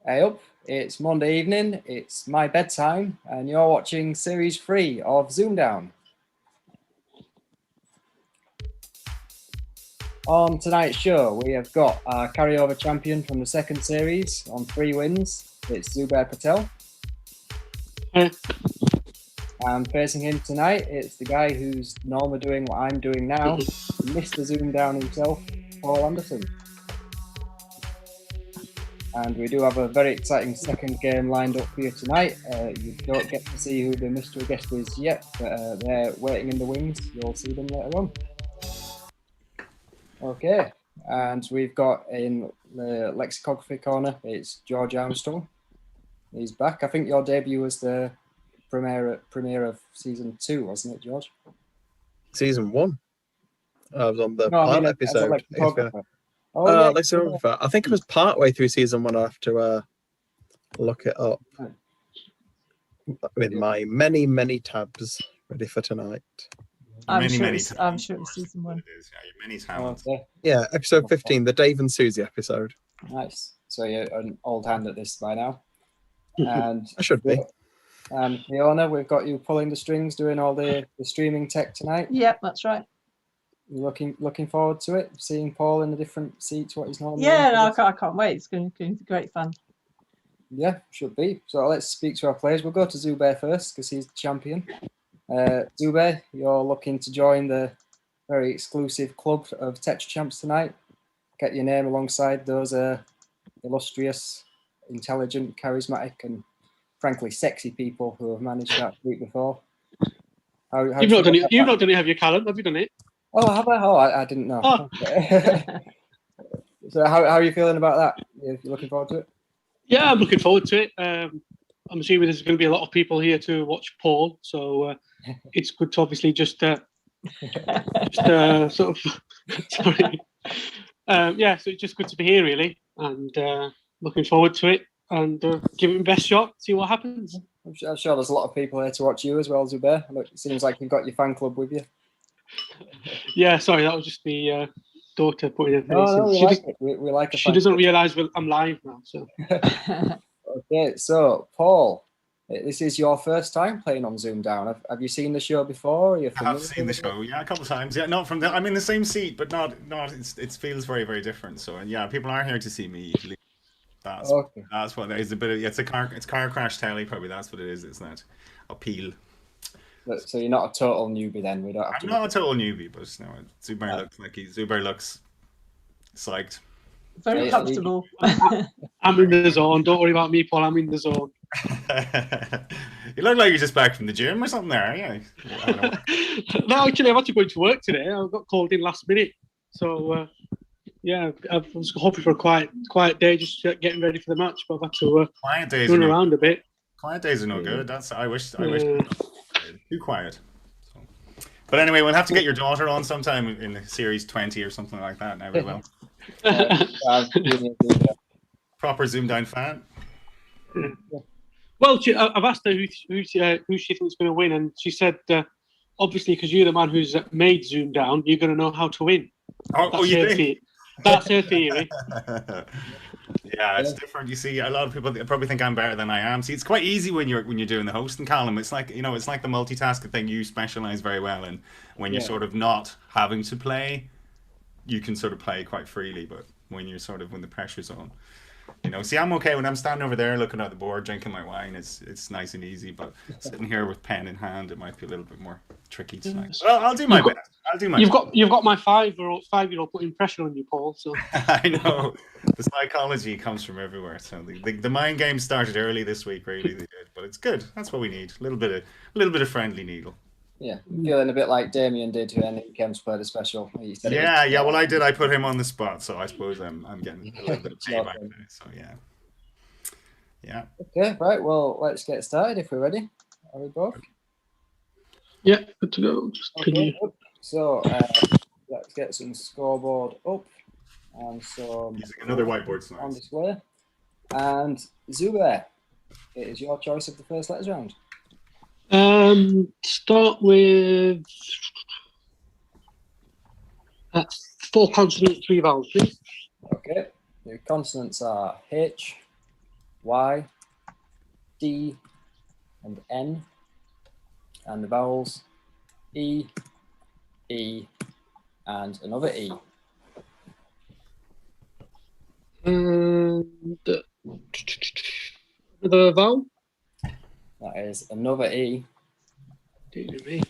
Hey up, it's Monday evening, it's my bedtime, and you're watching Series 3 of ZoomDown. On tonight's show, we have got our carryover champion from the second series on 3 wins. It's Zubair Patel. And facing him tonight, it's the guy who's normally doing what I'm doing now, Mr. ZoomDown himself, Paul Anderson. And we do have a very exciting second game lined up for you tonight. You don't get to see who the mystery guest is yet, but they're waiting in the wings. You'll see them later on. Okay, and we've got in the lexicography corner, it's George Armstrong. He's back. I think your debut was the premiere of season 2, wasn't it, George? Season 1. I was on the pilot episode. Lexicographer. I think it was part way through season 1. I have to look it up with my many tabs ready for tonight. I'm sure it was season 1. Many talents. Yeah, episode 15, the Dave and Susie episode. Nice. So you're an old hand at this by now. And I should be. And Fiona, we've got you pulling the strings, doing all the streaming tech tonight. Yep, that's right. You're looking forward to it, seeing Paul in a different seat to what he's normally in? Yeah, no, I can't wait. It's going to be great fun. Yeah, should be. So let's speak to our players. We'll go to Zubair first because he's the champion. Zubair, you're looking to join the very exclusive club of tetrachamps tonight. Get your name alongside those illustrious, intelligent, charismatic, and frankly sexy people who have managed that feat before. You've not done it, have you, Callum? Have you done it? Oh, have I? Oh, I didn't know. Oh. Okay. So how are you feeling about that? You looking forward to it? Yeah, I'm looking forward to it. I'm assuming there's going to be a lot of people here to watch Paul, so it's good to obviously just sort of sorry. So it's just good to be here, really, and looking forward to it and give it my best shot, see what happens. I'm sure there's a lot of people here to watch you as well, Zubair. It seems like you've got your fan club with you. Yeah, sorry, that was just the daughter putting her face in. We like she doesn't realise I'm live now. So. Okay, so Paul, this is your first time playing on ZoomDown. Have you seen the show before? I've seen the show, yeah, a couple of times. Yeah, not from I'm in the same seat, but not. It feels very, very different. So, yeah, people are here to see me. That's what it is. It's car crash telly. Probably that's what it is, isn't it? Appeal. So you're not a total newbie then. I'm not a total newbie, but no, Zubair looks psyched. Very comfortable. I'm in the zone. Don't worry about me, Paul. I'm in the zone. You look like you're just back from the gym or something there, yeah. No, actually, I've had to go into work today. I got called in last minute. So, yeah, I was hoping for a quiet day, just getting ready for the match, but I've had to run around a bit. Quiet days are no good. I wish too quiet. So. But anyway, we'll have to get your daughter on sometime in the series 20 or something like that. Now we will. Proper ZoomDown fan. Well, I've asked her who she thinks is going to win, and she said, obviously, because you're the man who's made ZoomDown, you're going to know how to win. That's her theory. Yeah, it's different. You see, a lot of people probably think I'm better than I am. See, it's quite easy when you're doing the hosting column. It's like, it's like the multitasking thing you specialize very well in. When you're sort of not having to play, you can sort of play quite freely. But when the pressure's on, see, I'm okay when I'm standing over there looking at the board, drinking my wine. It's nice and easy. But sitting here with pen in hand, it might be a little bit more tricky tonight. Well, I'll do my best. You've got my five-year-old putting pressure on you, Paul. So I know the psychology comes from everywhere. So the mind game started early this week, really, they did. But it's good. That's what we need. A little bit of friendly needle. Yeah, feeling a bit like Damien did when he came to play the special. Yeah. Well, I did. I put him on the spot, so I suppose I'm getting a little bit of payback there. So yeah. Okay, right. Well, let's get started if we're ready. Are we both? Yeah, good to go. Okay. So let's get some scoreboard up and some using another whiteboard slide on display. And Zubair, it is your choice of the first letters round. Start with 4 consonants, 3 vowels, please. Okay. Your consonants are H, Y, D, and N. And the vowels E, E, and another E. And the vowel. That is another E. Dear me.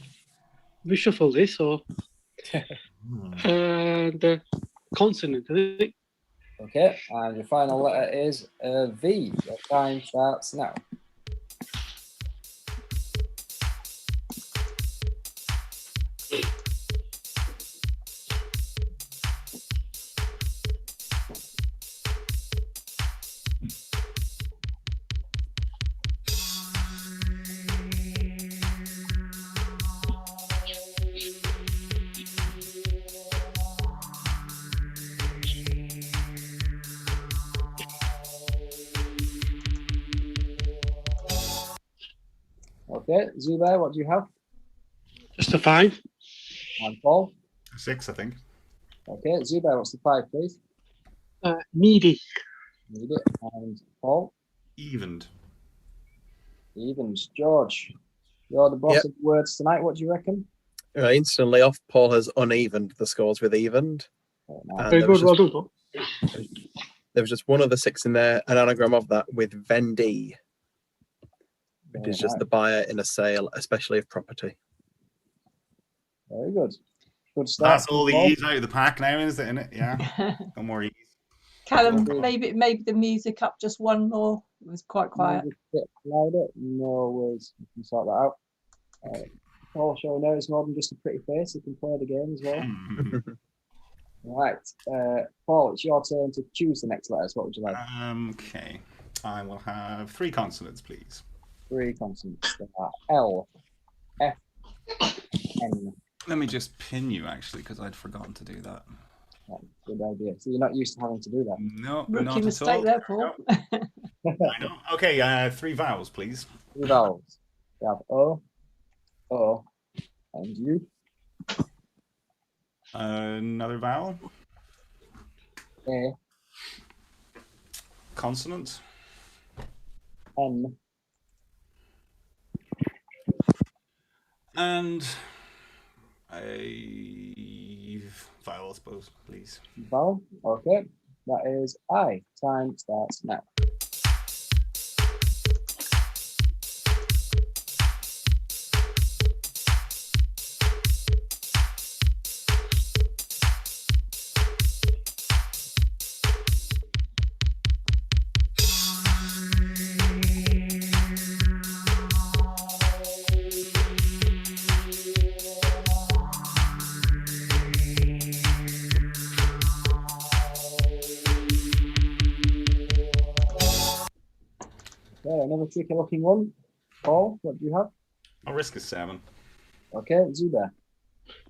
We shuffle this or and consonant, I think. Okay, and your final letter is V. Your time starts now. Okay, Zubair, what do you have? Just a 5. And Paul? 6, I think. Okay, Zubair, what's the 5, please? Needy. Need it. And Paul? Evened. Evens. George, you're the boss Yep. of the words tonight. What do you reckon? Instantly off, Paul has unevened the scores with evened. Oh, And Very there was good, well just- done, Paul. There was just one other 6 in there, an anagram of that with vendee, which Very is just nice. the buyer in a sale, especially of property. Very good. Good start. That's all the Paul. E's out of the pack now, is it? Innit? Yeah. No more E's. Callum, Okay. maybe the music up just one more. It was quite quiet. Music a bit louder. No worries. We can sort that out. Paul showing there is more than just a pretty face. He can play the game as well. Right. Paul, it's your turn to choose the next letters. What would you like? Okay. I will have 3 consonants, please. 3 consonants. They are L, F, N. Let me just pin you, actually, because I'd forgotten to do that. That's a good idea. So you're not used to having to do that. No, Rookie not at mistake all. there, we Paul. go. I know. Okay, 3 vowels, please. 3 vowels. We have O, O, and U. Another vowel. A, Consonant. N, And a vowel, I suppose, please. vowel. Okay. That is I. Time starts now. Okay, another tricky looking one. Paul, what do you have? I'll risk a 7. Okay, Zubair.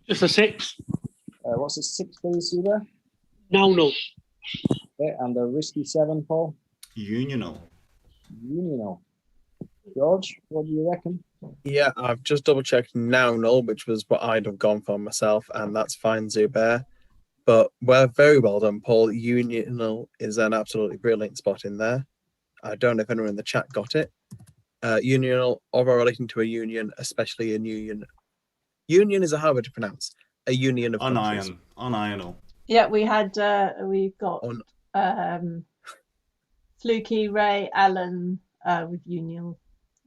Just a 6. What's the 6 please, Zubair? Now, no. Okay, and a risky 7, Paul. Unional. Unional. George, what do you reckon? Yeah, I've just double checked now, null, which was what I'd have gone for myself, and that's fine, Zubair. But well, very well done, Paul. Unional is an absolutely brilliant spot in there. I don't know if anyone in the chat got it. Unional, or relating to a union, especially a union. Union is a hard word to pronounce. A union of countries. Unional. Yeah, we've got Fluky, Ray, Alan with Union,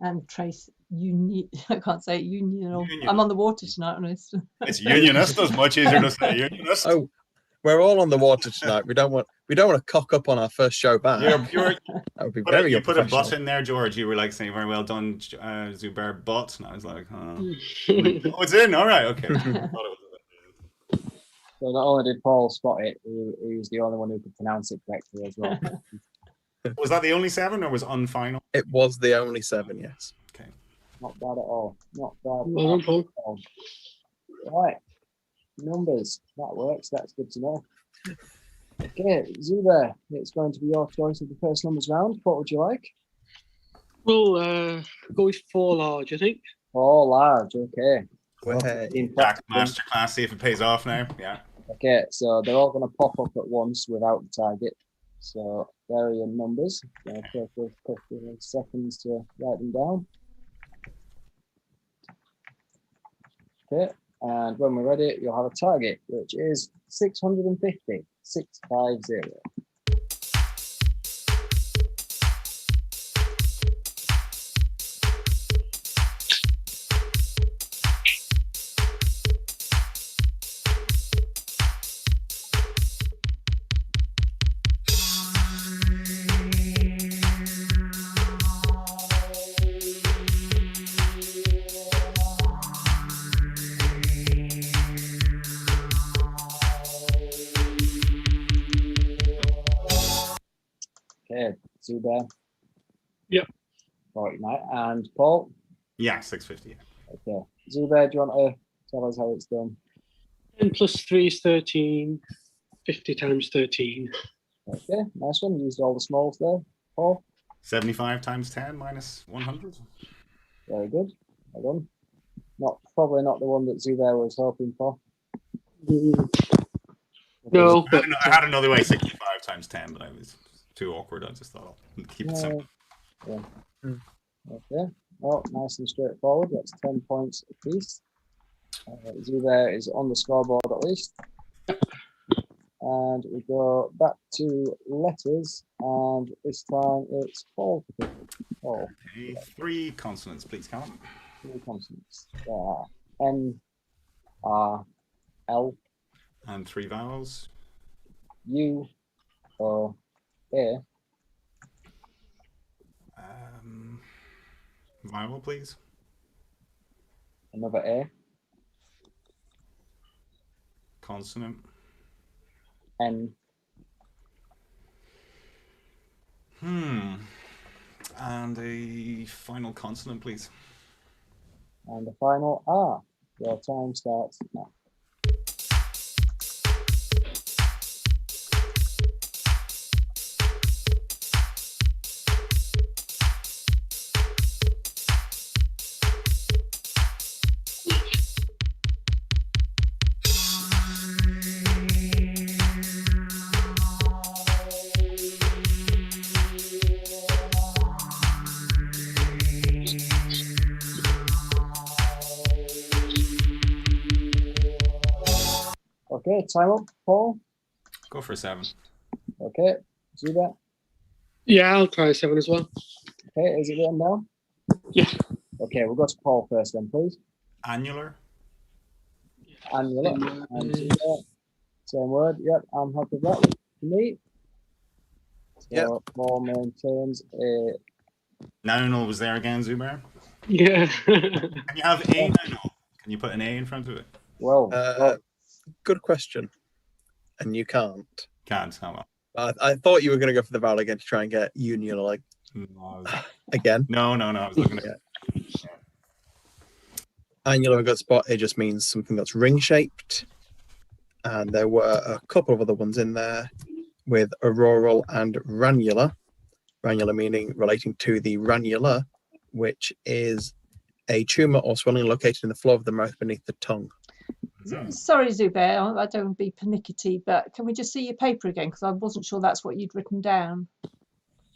and Trace Union. I can't say it, Union. I'm on the water tonight, honest. It's unionist. It's much easier to say unionist. Oh, we're all on the water tonight. We don't want to cock up on our first show back. You're, That would be you very put a unprofessional. butt in there, George. You were like saying, very well done, Zubair, but. And I was like, oh, it's in. All right. Okay. I thought it was So not only did Paul spot it, he was the only one who could pronounce it correctly as well. Was that the only 7 or was unfinal? It was the only 7, yes. Okay. Not bad at all. Not bad Well done, Paul. at all. Right. Numbers. That works. That's good to know. Okay, Zubair, it's going to be your choice of the first numbers round. What would you like? We'll go with 4 large, I think. 4 large. Okay. Way. Jack Masterclass, see if it pays off now. Yeah. Okay, so they're all going to pop up at once without the target. So there are your numbers. I'll take a couple of seconds to write them down. Okay, and when we're ready, you'll have a target, which is 650. 650. Okay, Zubair. Yep. 49. And Paul? Yeah, 650. Okay. Zubair, do you want to tell us how it's done? 10 plus 3 is 13. 50 times 13. Okay, nice one. Used all the smalls there. Paul? 75 times 10 minus 100. Very good. Well done. Probably not the one that Zubair was hoping for. No, but I had another way, 65 times 10, but I was too awkward. I just thought I'll keep it simple. Yeah. Okay. Well, nice and straightforward. That's 10 points apiece. Zubair is on the scoreboard at least. And we go back to letters, and this time it's Paul. Paul. Okay, 3 consonants, please, Callum. 3 consonants. There are N, R, L, And 3 vowels. U, O, A, Vowel, please. another A, Consonant. N, And a final consonant, please. and the final R. Your time starts now. Okay, time up, Paul. Go for a 7. Okay, Zubair. yeah, I'll try 7 as well. Okay, is it written down? Yeah. Okay, we'll go to Paul first then, please. Annular. Annular. And Zubair, same word. Yep, I'm happy with that. Looks to me. So Yep. Paul maintains a. Nounal was there again, Zubair. Yeah. Can you have a nounal? Can you put an A in front of it? Well, Good question. And you can't. Can't. Oh well. I thought you were going to go for the vowel again to try and get union like again. No, I was looking at Annular, a good spot. It just means something that's ring shaped. And there were a couple of other ones in there with auroral and ranula. Ranula meaning relating to the ranula, which is a tumor or swelling located in the floor of the mouth beneath the tongue. Sorry, Zubair, I don't want to be pernickety, but can we just see your paper again? Because I wasn't sure that's what you'd written down.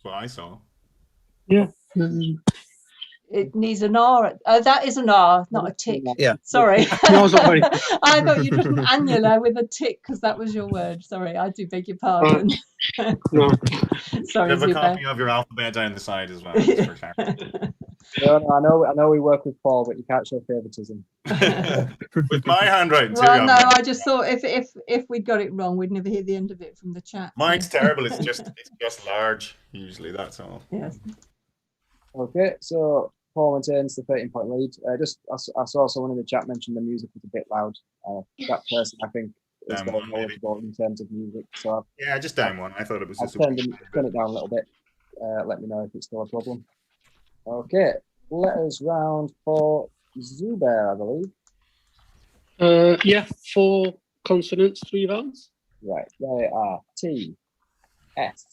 what I saw. Yeah. It needs an R. That is an R, not a tick. Yeah. Sorry. No, it's not very- I thought you'd written annular with a tick because that was your word. Sorry, I do beg your pardon. No. Sorry, Have a Zubair. copy of your alphabet down the side as well. Just for clarity. no, I know we work with Paul, but you can't show favoritism. With my handwriting too. Well, no, haven't I? I just thought if we'd got it wrong, we'd never hear the end of it from the chat. Mine's terrible. It's just large. Usually, that's all. Yes. Okay, so Paul maintains the 13-point lead. I saw someone in the chat mention the music was a bit loud. That person, I think, is Down very one, maybe. knowledgeable in terms of music. So Yeah, just down one. I thought it was I've just turned it down a little bit. Let me know if it's still a problem. Okay, letters round for Zubair, I believe. Yeah, 4 consonants, 3 vowels. Right, they are T, S,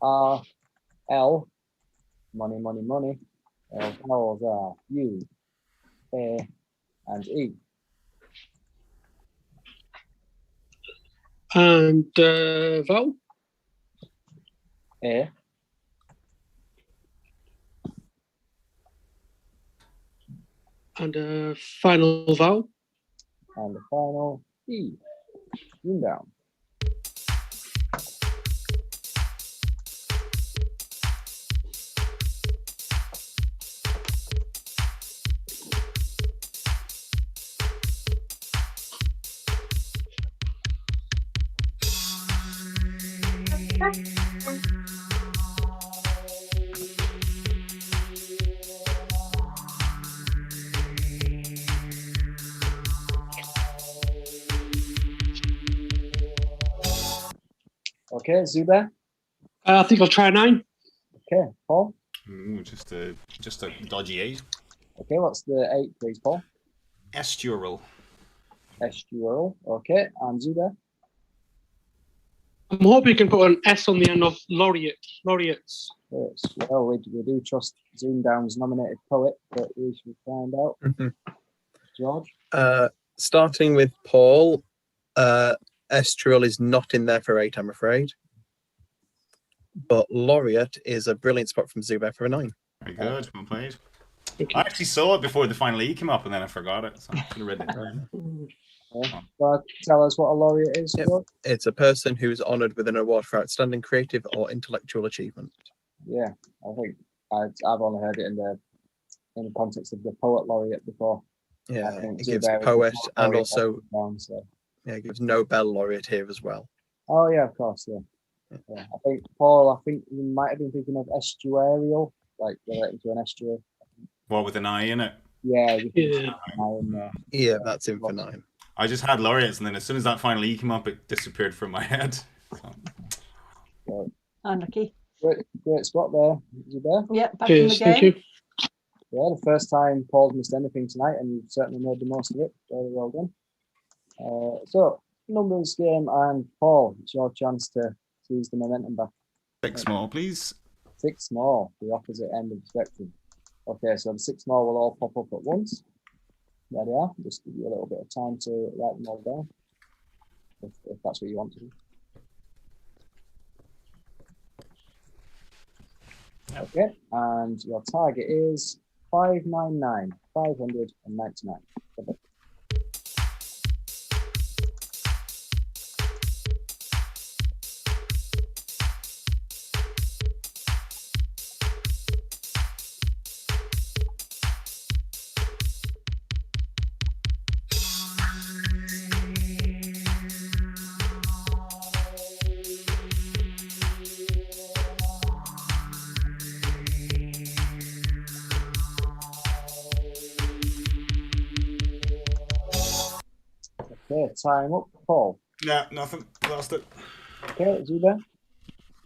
R, L, money, money, money. Vowels are U, A, and E. And vowel. A. And a final vowel. And the final E. ZoomDown. Okay, Zubair. I think I'll try 9. Okay, Paul. Ooh, just a dodgy 8. Okay, what's the 8, please, Paul? Estural. Estuarial. Okay, and Zubair. I'm hoping you can put an S on the end of laureate. Laureates. Yes. Well, we do trust ZoomDown's nominated poet, but we should find out. George. Starting with Paul, Estuarial is not in there for 8, I'm afraid. But laureate is a brilliant spot from Zubair for a 9. Very good. Well played. I actually saw it before the final E came up, and then I forgot it. So I should have written it down. Tell us what a laureate is. Yep. George? It's a person who is honoured with an award for outstanding creative or intellectual achievement. Yeah, I think I've only heard it in the context of the poet laureate before. Yeah, I think it gives Zubair is poet the and laureate also down, so. it gives Nobel laureate here as well. Oh yeah, of course, yeah. I think Paul. You might have been thinking of estuarial, like relating to an estuary. What, with an I in it? Yeah. Yeah, that's in for 9. I just had laureates, and then as soon as that final E came up, it disappeared from my head. So. Unlucky. Great spot there, Zubair. Yeah, back in the Cheers, thank game. you. Yeah, the first time Paul's missed anything tonight, and you've certainly made the most of it. Very well done. So, numbers game, and Paul, it's your chance to seize the momentum back. 6 more, please. 6 more, the opposite end of the spectrum. Okay, so the 6 more will all pop up at once. There they are. Just give you a little bit of time to write them all down, if that's what you want to do. Okay, and your target is 599. Perfect. Okay, time up, Paul. Yeah, nothing. Lost it. Okay, Zubair.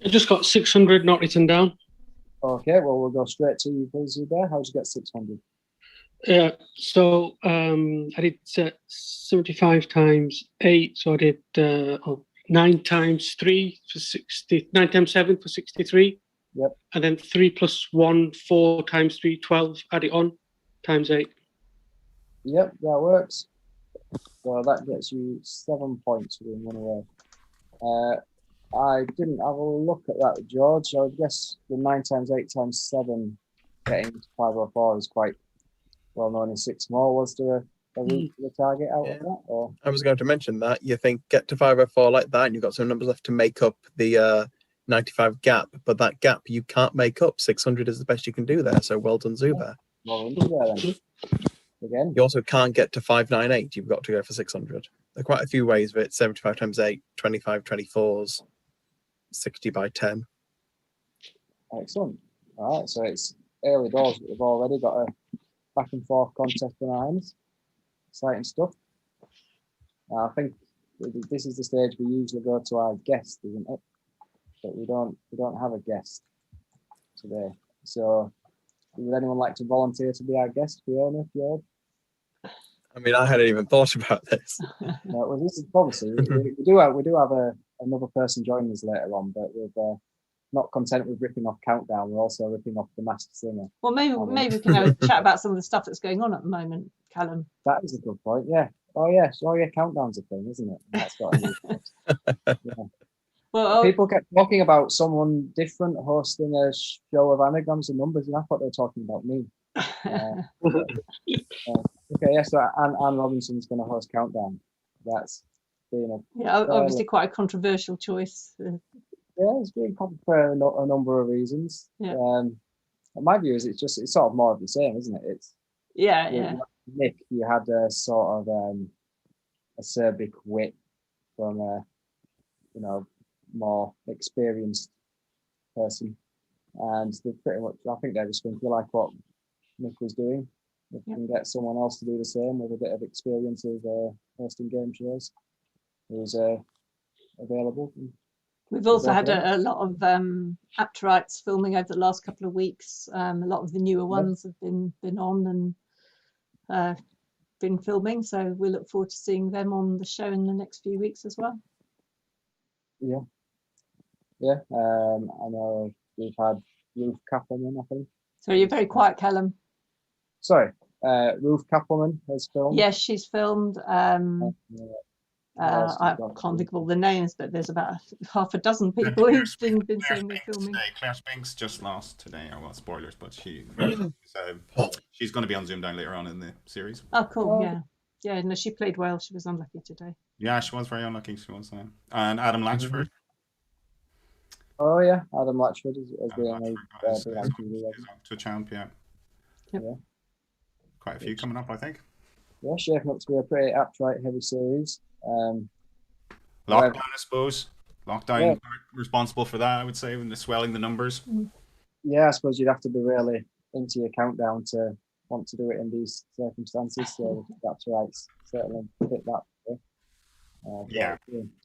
I just got 600 not written down. Okay, well, we'll go straight to you, please, Zubair. How'd you get 600? Yeah, so I did 75 times 8, so I did 9 times 3 for 60, 9 times 7 for 63. Yep. And then 3 plus 1, 4 times 3, 12, add it on, times 8. Yep, that works. So that gets you 7 points within 1 away. I didn't have a look at that, George. I would guess the 9 times 8 times 7 getting to 504 is quite well known in 6 more. Was there a route to the target out of that? Or? I was going to mention that. You think get to 504 like that, and you've got some numbers left to make up the 95 gap, but that gap you can't make up. 600 is the best you can do there. So well done, Zubair. Well, there then. Again. You also can't get to 598. You've got to go for 600. There are quite a few ways of it. 75 times 8, 25 24s, 60 by 10. Excellent. All right, so it's early doors, but we've already got a back and forth contest in our hands. Exciting stuff. I think this is the stage we usually go to our guest, isn't it? But we don't have a guest today. So would anyone like to volunteer to be our guest, Fiona, George? I mean, I hadn't even thought about this. Well, this is obviously we do have another person joining us later on, but we're not content with ripping off Countdown. We're also ripping off The Masked Singer. Well, maybe we can have a chat about some of the stuff that's going on at the moment, Callum. That is a good point. Yeah. Oh yeah. Countdown's a thing, isn't it? That's got a new Well, People kept talking about someone different hosting a show of anagrams and numbers, and I thought they were talking about me. Okay, yeah, so Anne Robinson's going to host Countdown. That's been yeah, obviously quite a controversial choice. it's been covered for a number of reasons. Yeah. My view is it's sort of more of the same, isn't it? It's Yeah. Nick, you had a sort of acerbic wit from a more experienced person, and they pretty much, I think they're just going to like what Nick was doing. If you can get someone else to do the same with a bit of experience of hosting game shows, who's available. We've also had a lot of Aptorites filming over the last couple of weeks. A lot of the newer ones have been on and been filming, so we look forward to seeing them on the show in the next few weeks as well. Yeah. I know we've had Ruth Kappelman, I think. So you're very quiet, Callum. Sorry, Ruth Kappelman has filmed. Yes, she's filmed. I can't think of all the names, but there's about half a dozen people who've been saying they're filming. Claire Spinks just lost today. Oh, well, spoilers, but she's going to be on ZoomDown later on in the series. Oh, cool. Yeah. No, she played well. She was unlucky today. Yeah, she was very unlucky. She was. And Adam Latchford. Oh yeah, Adam Latchford has been on to champ. Yeah. Quite a few coming up, I think. Yeah, shaping up to be a pretty Aptrite heavy series. Lockdown, I suppose. Lockdown responsible for that, I would say, when they're swelling the numbers. Yeah, I suppose you'd have to be really into your countdown to want to do it in these circumstances. So that's right. Certainly fit that way.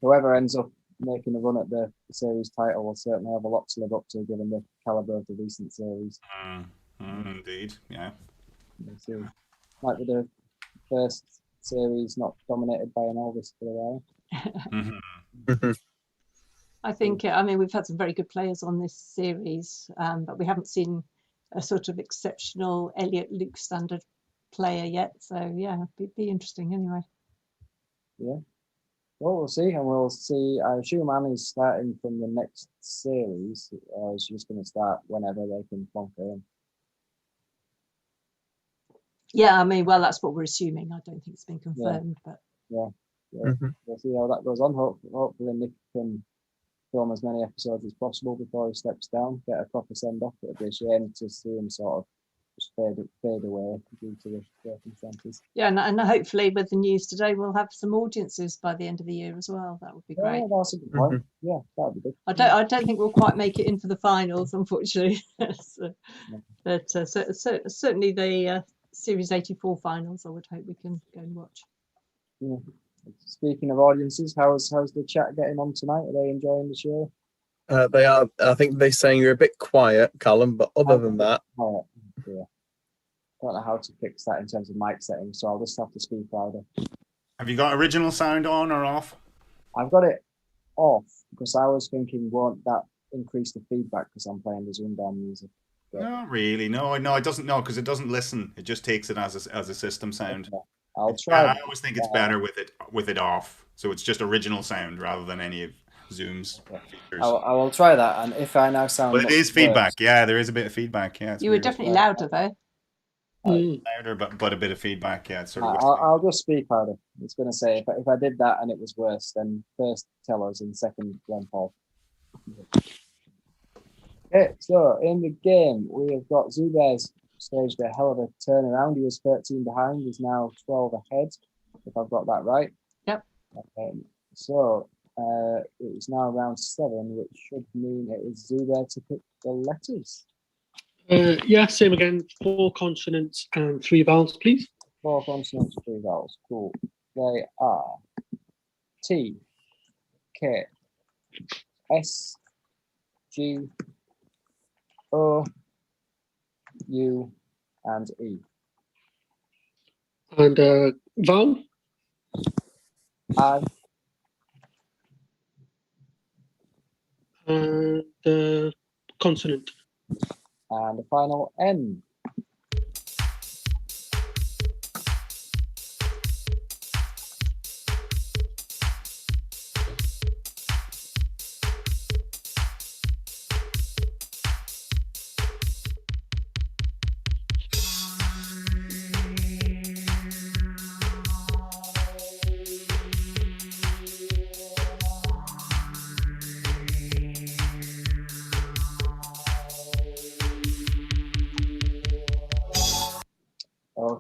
Whoever ends up making a run at the series title will certainly have a lot to live up to, given the caliber of the recent series. Indeed, yeah. So, might be the first series not dominated by an Elvis for a while. I think, I mean, we've had some very good players on this series, but we haven't seen a sort of exceptional Elliot Luke standard player yet. So, yeah, it'd be interesting anyway. Yeah. Well, we'll see. And we'll see. I assume Annie's starting from the next series, or is she just going to start whenever they can plonk her in? Yeah, I mean, well, that's what we're assuming. I don't think it's been confirmed, but we'll see how that goes on. Hopefully Nick can film as many episodes as possible before he steps down, get a proper send off. It'd be a shame to see him sort of just fade away due to the circumstances. Yeah, and hopefully with the news today, we'll have some audiences by the end of the year as well. That would be great. Yeah, that's a good point. Yeah, that'd be good. I don't think we'll quite make it in for the finals, unfortunately. But certainly the Series 84 finals, I would hope we can go and watch. Yeah. Speaking of audiences, how's the chat getting on tonight? Are they enjoying the show? They are. I think they're saying you're a bit quiet, Callum, but other than that... Quiet. Yeah. Don't know how to fix that in terms of mic settings, so I'll just have to speak louder. Have you got original sound on or off? I've got it off because I was thinking, won't that increase the feedback because I'm playing the ZoomDown music? But not really. No, it doesn't. No, because it doesn't listen. It just takes it as a system sound. Okay. I'll try. I always think it's better with it off, so it's just original sound rather than any of Zoom's features. I will try that, and if I now sound. But it is feedback. Yeah, there is a bit of feedback. Yeah, you were definitely louder though. Louder, but a bit of feedback. Yeah, it's sort of. I'll just speak louder. It's going to say if I did that and it was worse, then first tell us and second Glenn Paul. Okay, so in the game we have got Zubair's staged a hell of a turnaround. He was 13 behind. He's now 12 ahead. If I've got that right. Yep. So it's now round 7, which should mean it is Zubair to pick the letters. Yeah, same again. 4 consonants and 3 vowels, please. 4 consonants, 3 vowels. Cool. They are T, K, S, G, O, U, and E. And vowel? I. And consonant. And the final N.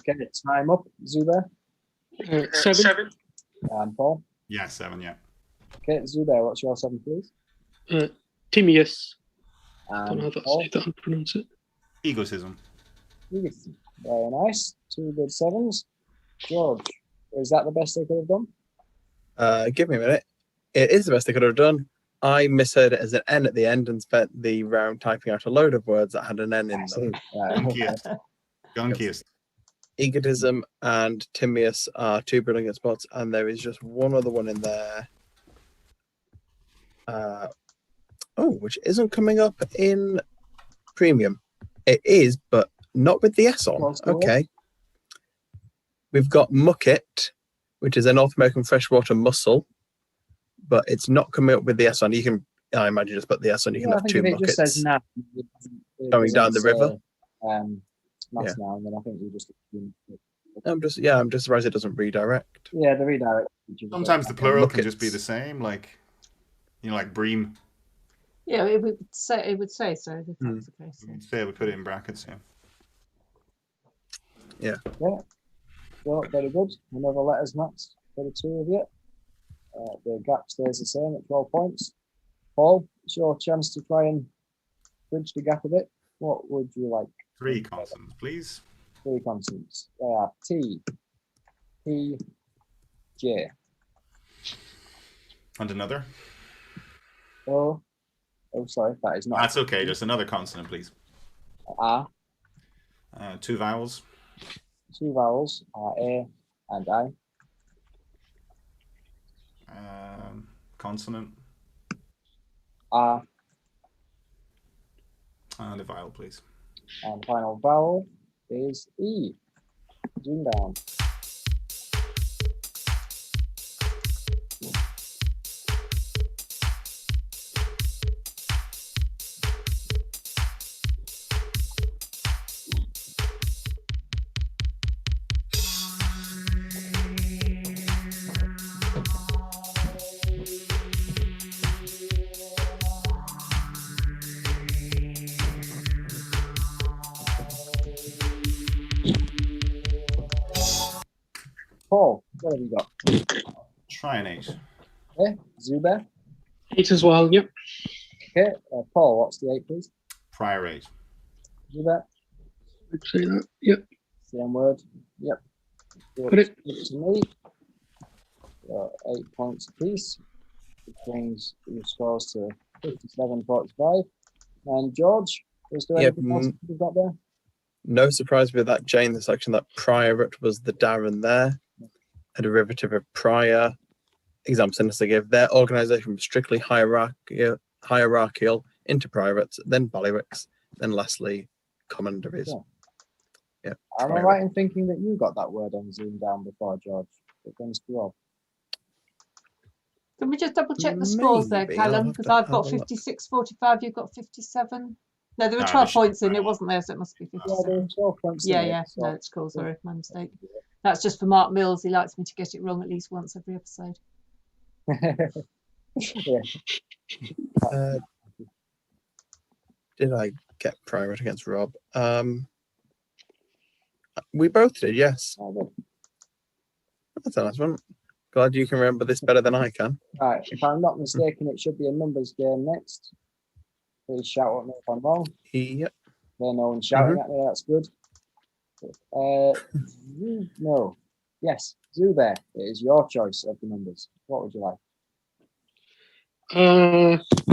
Okay, time up. Zubair 7. and Paul. Yeah, 7. Yeah. Okay, Zubair, what's your 7, please? Timaeus. I don't know And how Paul. to pronounce it. Egotism. Yes. Very nice. 2 good 7s. George, is that the best they could have done? Give me a minute. It is the best they could have done. I misheard it as an N at the end and spent the round typing out a load of words that had an N in them. Right, okay. Gunkiest. Gunkiest. Egotism and Timaeus are 2 brilliant spots, and there is just one other one in there. Which isn't coming up in premium. It is, but not with the S on. Okay. We've got Mucket, which is a North American freshwater mussel, but it's not coming up with the S on. You can, I imagine, just put the S on. You can have 2 if it muckets just says now, going down the river. That's now, and then I think you just. I'm just surprised it doesn't redirect. Yeah, the redirect. Sometimes the plural can Muckets. just be the same, like like bream. Yeah, it would say so if that's the case. You'd say we put it in brackets. Yeah. Yeah. Well, very good. Another letters match for the 2 of you. The gap stays the same at 12 points. Paul, it's your chance to try and bridge the gap a bit. What would you like? 3 consonants, please. 3 consonants. They are T, P, J. And another. O. Oh, sorry, that is not. That's okay. Just another consonant, please. R. 2 vowels. 2 vowels are A and I. Consonant. R. And a vowel, please. And final vowel is E. Zoom down. Paul, what have you got? Try an 8. Okay, Zubair. 8 as well, yep. Okay, Paul, what's the 8, please? Prior 8. Zubair. I'd say that, yep. Same word. Yep. Got it. To me. 8 points apiece, which brings your scores to 57-45. And George, is there anything else you've got there? No surprise with that J in the section. That priorate was the Darren there, a derivative of prior. Exam sentence they give. Their organisation was strictly hierarchical into privates, then bailiwicks, then lastly commanderies. Yeah. Am I right in thinking that you got that word on Zoom down before, George? Against Rob. Can we just double check the scores there, Maybe. I'll Callum? have Because to I've have got a look. 56-45, you've got 57. No, there were No, 12 they points should- in. It wasn't there, so it must be Yeah, 57. there are 12 points. Yeah, in it, yeah. so- No, it's cool. Sorry, my mistake. That's just for Mark Mills. He likes me to get it wrong at least once every episode. Yeah. Did I get priorate against Rob? We both did, yes. Oh, good. That's a nice one. Glad you can remember this better than I can. Right, if I'm not mistaken, it should be a numbers game next. Please shout at me if I'm wrong. Yep. There, no one's shouting at me. That's good. No. Yes, Zubair. It is your choice of the numbers. What would you like?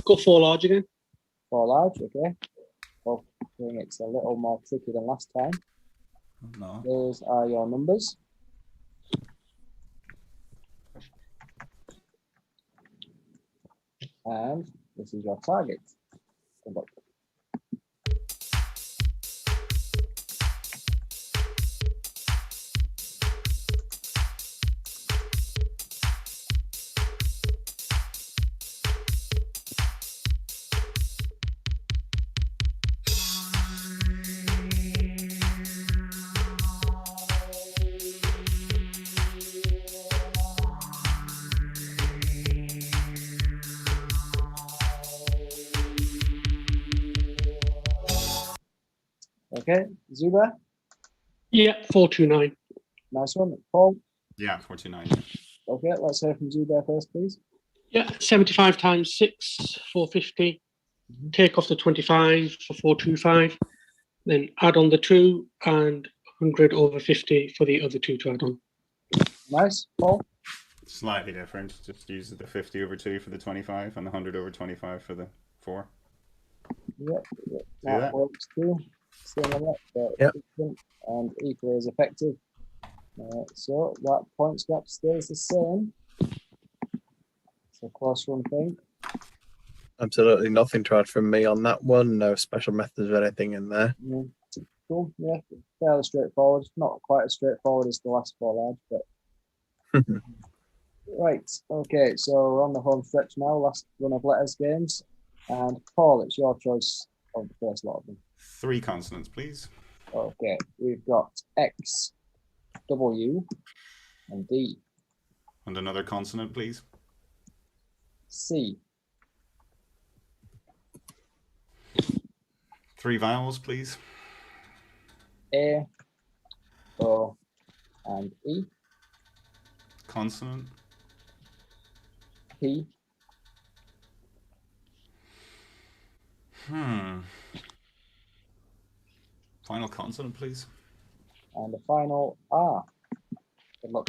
Go 4 large again. 4 large, okay. Well, I think it's a little more tricky than last time. No. Those are your numbers. And this is your target. Good luck. Okay, Zubair? Yeah, 429. Nice one. Paul? Yeah, 429. Okay, let's hear from Zubair first, please. Yeah, 75 times 6, 450. Take off the 25 for 425. Then add on the 2 and 100 over 50 for the other 2 to add on. Nice. Paul? Slightly different. Just use the 50 over 2 for the 25 and the 100 over 25 for the 4. Yep. that. That works too. Same on that, but Yep. different and equally as effective. So that points gap stays the same. It's a close one thing. Absolutely nothing to add from me on that one. No special methods or anything in there. Cool. Yeah, fairly straightforward. Not quite as straightforward as the last 4 lads, but right. Okay, so we're on the home stretch now. Last run of letters games, and Paul, it's your choice of the first lot of them. 3 consonants, please. Okay, we've got X, W, and D. And another consonant, please. C. 3 vowels, please. A, O, and E. Consonant. P. Final consonant, please. And the final R. Good luck.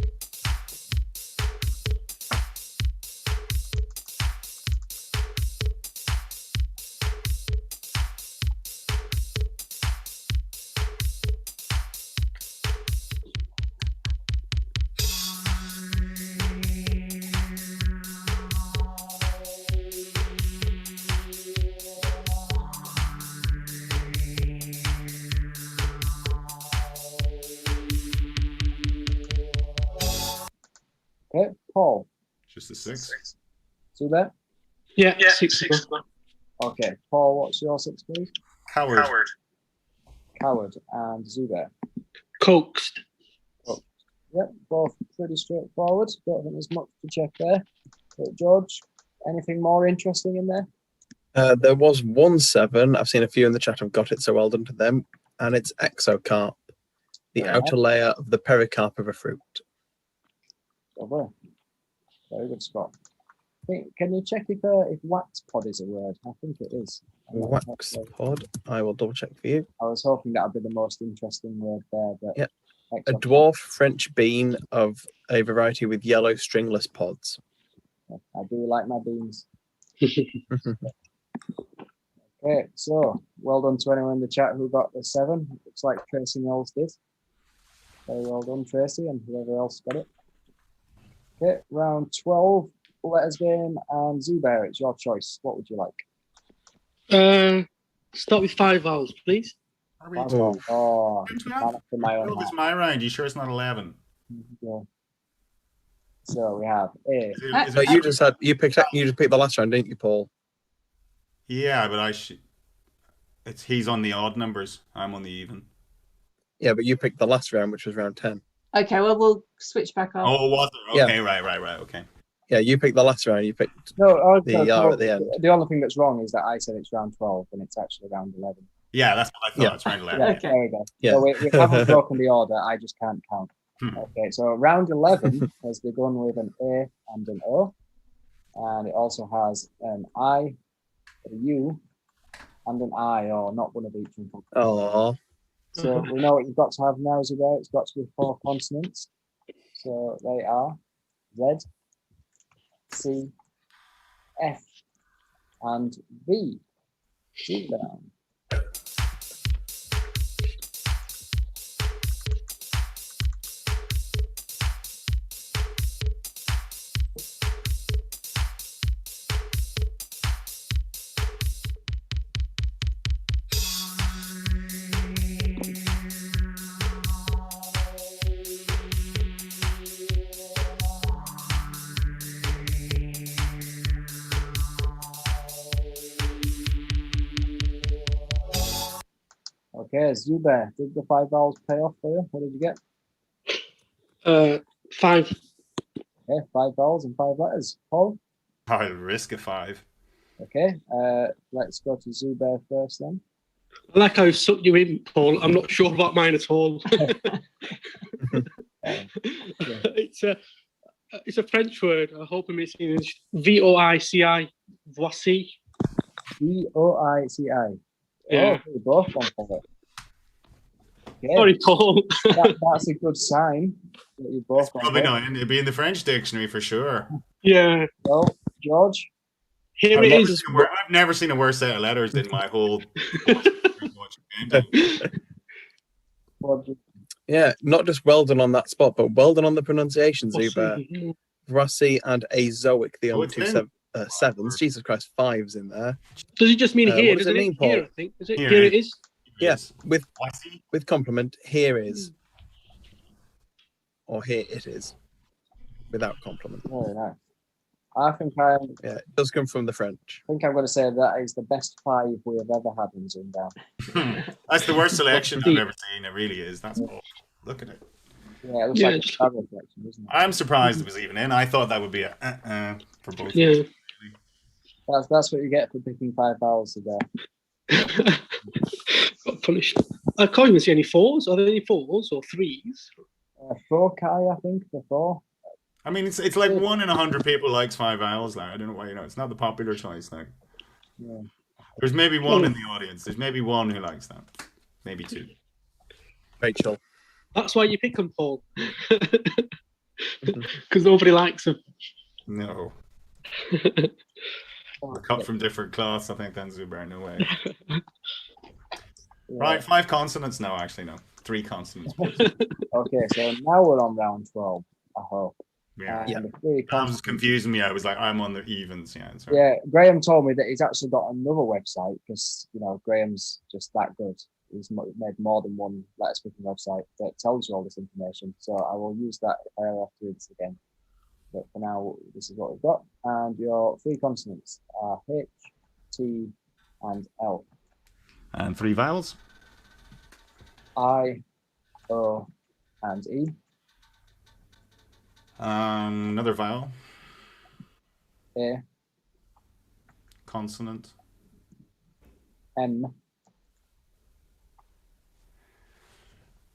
Okay, Paul. Just a 6. See that? Yeah, 6. Okay, Paul, what's your 6, please? Coward. Coward and Zubair. Coaxed. Yep, both pretty straightforward. Don't think there's much to check there. But George, anything more interesting in there? There was 1 7. I've seen a few in the chat have got it, so well done to them. And it's exocarp, the Very outer layer of the pericarp of a fruit. Over. Very good spot. Can you check if wax pod is a word? I think it is. Wax pod. I will double check for you. I was hoping that would be the most interesting word there, but Yeah. A dwarf French bean of a variety with yellow stringless pods. I do like my beans. Okay, so well done to anyone in the chat who got the 7. Looks like Tracy Knowles did. Very well done, Tracy, and whoever else got it. Okay, round 12, letters game, and Zubair, it's your choice. What would you like? Start with 5 vowels, please. Are we? Oh, for my own Oh, it's my round. You sure it's not 11? yeah. So we have A. No, you just picked the last round, didn't you, Paul? Yeah, but he's on the odd numbers. I'm on the even. Yeah, but you picked the last round, which was round 10. Okay, well, we'll switch back up. Oh, was it? Okay, right. Okay. Yeah, you picked the last round. You picked the R at the end. The only thing that's wrong is that I said it's round 12 and it's actually round 11. Yeah, that's what I thought. It's round 11. Okay. There we go. Yeah. So we haven't broken the order. I just can't count. Okay, so round 11 has begun with an A and an O, and it also has an I, a U, and an I, or not one of each. Oh. So we know what you've got to have now, Zubair. It's got to be 4 consonants. So they are Z, C, F, and V. ZoomDown. Okay, Zubair, did the 5 vowels pay off for you? What did you get? 5. Okay, 5 vowels and 5 letters. Paul? I'll risk a 5. Okay, let's go to Zubair first then. I like how I've sucked you in, Paul. I'm not sure about mine at all. It's a French word. I hope I'm missing it. Voici. Voici. Voici. Yeah. Oh, we both went for it. Okay. Sorry, Paul. That's a good sign. That you both It's probably not. It'd be in the French dictionary for sure. Yeah. So, George? Here it is. I've never seen a worse set of letters in my whole. Yeah, not just well done on that spot, but well done on the pronunciation, Zubair. Rossi and Azoic, the only two sevens. Jesus Christ, fives in there. Does it just mean here? What does it mean, Paul? Here, I think. Is it? Here it is. Yes, with compliment, here is. Or here it is. Without compliment. Very nice. Yeah, it does come from the French. I think I'm going to say that is the best 5 we have ever had in ZoomDown. That's the worst selection I've ever seen. It really is. That's all. Look at it. Yeah, it looks like a travel collection, isn't it? I'm surprised it was even in. I thought that would be a for both. Yeah. That's what you get for picking 5 vowels today. Got punished. I can't even see any 4s. Are there any 4s or 3s? 4 Kai, I think, the 4. I mean, it's like 1 in 100 people likes 5 vowels now. I don't know why, it's not the popular choice now. Yeah. There's maybe 1 in the audience. There's maybe 1 who likes that. Maybe 2. Rachel. That's why you pick them, Paul. Because nobody likes them. No. We're cut from different cloths, I think, than Zubair. No way. Yeah. Right, 5 consonants. No, actually, no. 3 consonants. Okay, so now we're on round 12, I hope. Yeah. That was confusing me. I was like, I'm on the evens. Yeah. Right. Yeah. Graham told me that he's actually got another website because Graham's just that good. He's made more than one letter speaking website that tells you all this information. So I will use that if I ever have to do this again. But for now, this is what we've got. And your 3 consonants are H, T, and L. And 3 vowels? I, O, and E. Another vowel. A. Consonant. M.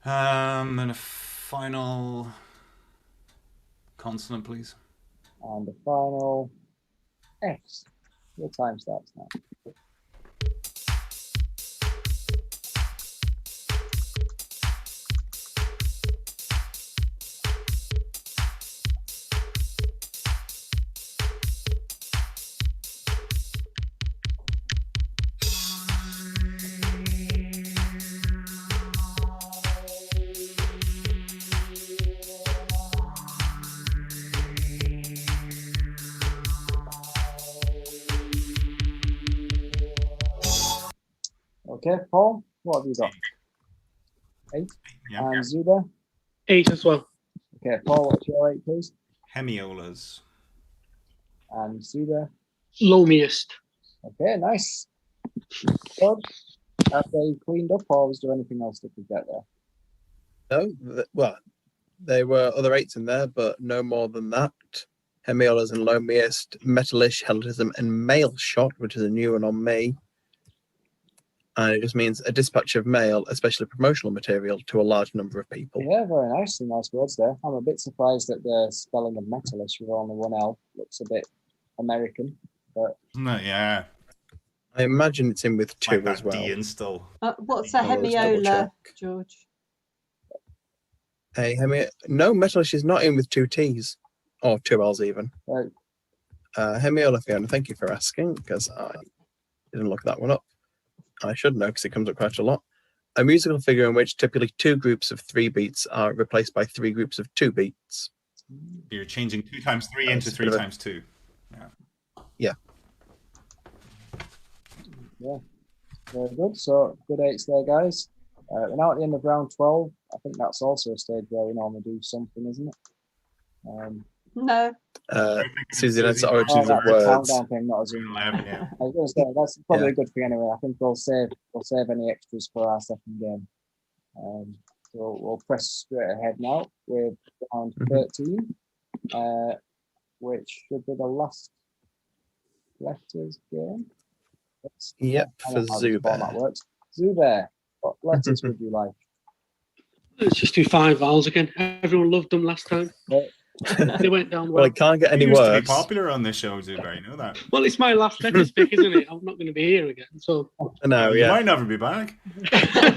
And a final consonant, please. And the final S. Your time starts now. Okay, Paul, what have you got? 8. Yeah. And Zubair? 8 as well. Okay, Paul, what's your 8, please? Hemiolas. And Zubair? Loamiest. Okay, nice. Good. Have they cleaned up, or was there anything else that could get there? No, well, there were other 8s in there, but no more than that. Hemiolas and loamiest, metalish, helitism, and mail shot, which is a new one on me. And it just means a dispatch of mail, especially promotional material, to a large number of people. Yeah, very nice. Some nice words there. I'm a bit surprised that the spelling of metalish with only 1 L looks a bit American, but No, yeah. I imagine it's in with 2 like as well. D and still. What's a Let's double hemiola, check. George? No, metalish is not in with 2 T's or 2 L's even. right. Hemiola, Fiona, thank you for asking because I didn't look that one up. I should know because it comes up quite a lot. A musical figure in which typically 2 groups of 3 beats are replaced by 3 groups of 2 beats. You're changing 2 times 3 into 3 times 2. Yeah. Yeah, very good. So good 8s there, guys. We're now at the end of round 12. I think that's also a stage where we normally do something, isn't it? No. Susie, that's Susie, origins of that's a words. countdown thing, not a Zoom. 11, yeah. I was going to say that's probably a good thing anyway. I think we'll save any extras for our second game. So we'll press straight ahead now with round 13, which should be the last letters game. Yep, I for don't know how this format Zubair. works. Zubair, what letters would you like? Let's just do 5 vowels again. Everyone loved them last time. They went down well. Well, it can't get any You used to be worse. popular on this show, Zubair. You know that. Well, it's my last letters pick, isn't it? I'm not going to be here again. So No, You yeah. might never be back. I